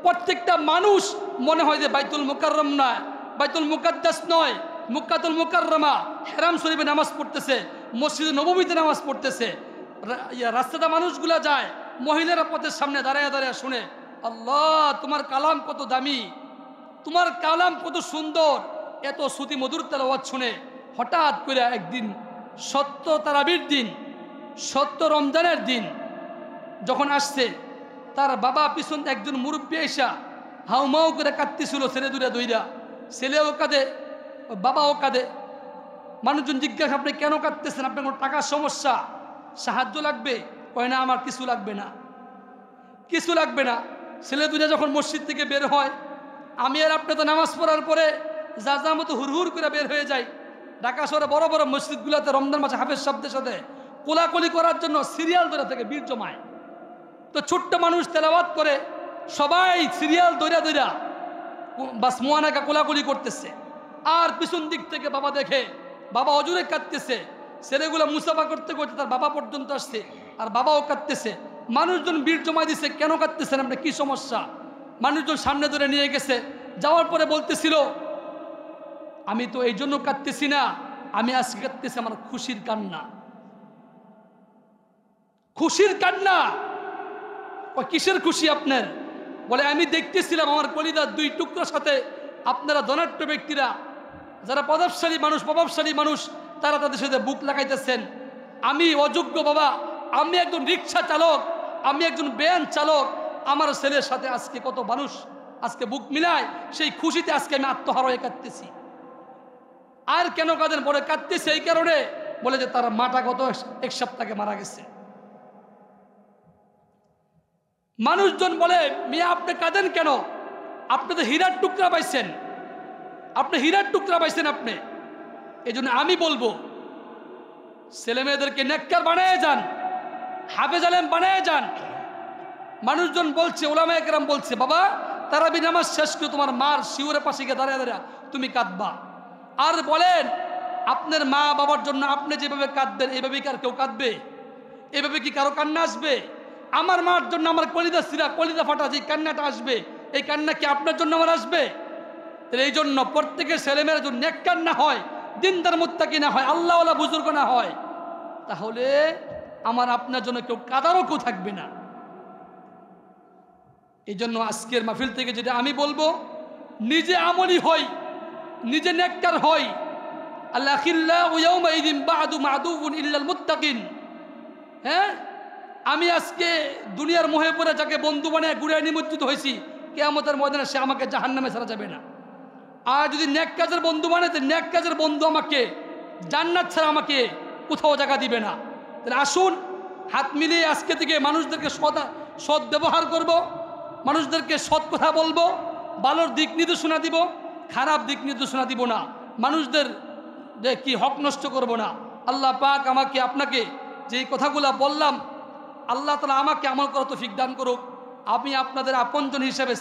প্রত্যেকটা মানুষ মনে হয় যে বাইতুল মুকাররম নয়, বাইতুল মুকাদ্দাস নয়, মুক্কাতুল মুকাররমা হেরাম শরীফে নামাজ পড়তেছে, মসজিদে নববীতে নামাজ পড়তেছে। রাস্তাটা মানুষগুলা যায়, মহিলারা পথের সামনে দাঁড়ায় দাঁড়ায় শুনে, আল্লাহ তোমার কালাম কত দামি, তোমার কালাম কত সুন্দর। এত শ্রুতি মধুর তেলাওয়াত শুনে হঠাৎ করে একদিন সত্য তারাবির দিন, সত্য রমজানের দিন যখন আসছে, তার বাবা পিছন একজন মুরব্বী এসা হাউমাউ করে কাঁদতেছিল, ছেলে দূরে দইরা, ছেলেও কাঁদে, বাবাও কাঁদে। মানুষজন জিজ্ঞাসা, আপনি কেন কাঁদতেছেন? আপনার কোনো টাকার সমস্যা, সাহায্য লাগবে? কয় না, আমার কিছু লাগবে না, কিছু লাগবে না। ছেলে দুইটা যখন মসজিদ থেকে বের হয়, আমি আর আপনি তো নামাজ পড়ার পরে যা যা মতো হুড় করে বের হয়ে যাই। ঢাকা শহরে বড় বড় মসজিদগুলোতে রমজান মাসে হাফেজ শব্দের সাথে কোলাকুলি করার জন্য সিরিয়াল ধরে থেকে বীর জমায়। তো ছোট্ট মানুষ তেলাওয়াত করে, সবাই সিরিয়াল দৈরা দৈরা বাস মুয়ানাকা কোলাকুলি করতেছে। আর পিছন দিক থেকে বাবা দেখে, বাবা অজুরে কাঁদতেছে, ছেলেগুলো মুসাফা করতে করতে তার বাবা পর্যন্ত আসছে, আর বাবাও কাঁদতেছে। মানুষজন বীর জমা দিছে, কেন কাঁদতেছেন আপনি, কি সমস্যা? মানুষজন সামনে ধরে নিয়ে গেছে, যাওয়ার পরে বলতেছিল, আমি তো এই জন্য কাঁদতেছি না, আমি আজকে কাঁদতেছি আমার খুশির কান্না, খুশির কান্না। কিসের খুশি আপনার? বলে আমি দেখতেছিলাম আমার কলিদার দুই টুকরোর সাথে আপনারা ধনাঢ্য ব্যক্তিরা, যারা প্রভাবশালী মানুষ, তারা তাদের সাথে বুক লাগাইতেছেন। আমি অযোগ্য বাবা, আমি একজন রিক্সা চালক, আমি একজন ভ্যান চালক, আমার ছেলের সাথে আজকে কত মানুষ আজকে বুক মিলায়, সেই খুশিতে আজকে আমি আত্মহারা হয়ে কাঁদতেছি। আর কেন কাঁদেন? বলে কাঁদতেছে এই কারণে, বলে যে তার মাটা গত এক সপ্তাহে মারা গেছে। মানুষজন বলে, মিয়া আপনি কাঁদেন কেন? আপনি তো হীরার টুকরা পাইছেন, আপনি হীরার টুকরা পাইছেন আপনি। এই জন্য আমি বলবো, ছেলে মেয়েদেরকে নেককার বানায় যান, হাফেজ আলেম বানায় যান। মানুষজন বলছে, ওলামা একরাম বলছে, বাবা তারাবি নামাজ শেষ করে তোমার মার শিউরে পাশে গিয়ে দাঁড়িয়ে দাঁড়িয়ে তুমি কাঁদবা। আর বলেন, আপনার মা বাবার জন্য আপনি যেভাবে কাঁদবেন, এইভাবে কি আর কেউ কাঁদবে? এইভাবে কি কারো কান্না আসবে? আমার মার জন্য আমার কলিদা সিরা, কলিদা ফাটা যে কান্নাটা আসবে, এই কান্না কি আপনার জন্য আমার আসবে? তাহলে এই জন্য প্রত্যেকের ছেলেমেয়েরা যদি নেককার না হয়, দিনদার মুত্তাকি না হয়, আল্লাহওয়ালা বুজুর্গ না হয়, তাহলে আমার আপনার জন্য কেউ কাদারও কেউ থাকবে না। এই জন্য আজকের মাহফিল থেকে যেটা আমি বলবো, নিজে আমলি হই, নিজে নেককার হই। আল্লাহিল্লাহু ইয়াউমাইযিন বা'দু মা'দুউন ইল্লাল মুত্তাকিন। হ্যাঁ, আমি আজকে দুনিয়ার মোহে পড়ে যাকে বন্ধু বানায় গুড়ায় নিমজ্জিত হয়েছি, কিয়ামতের ময়দানে সে আমাকে জাহান্নামে ছাড়া যাবে না। আর যদি নেক কাজের বন্ধু বানাতে, নেক কাজের বন্ধু আমাকে জান্নাত ছাড়া আমাকে কোথাও জায়গা দিবে না। তাহলে আসুন হাত মিলিয়ে আজকে থেকে মানুষদেরকে সৎ ব্যবহার করব, মানুষদেরকে সৎ কথা বলবো, ভালোর দিক নির্দেশনা দিব, খারাপ দিক নির্দেশনা দিব না, মানুষদের কি হক নষ্ট করব না। আল্লাহ পাক আমাকে আপনাকে যেই কথাগুলো বললাম, আল্লাহ তাআলা আমাকে আমল করার তৌফিক দান করুক। আমি আপনাদের আপনজন হিসেবে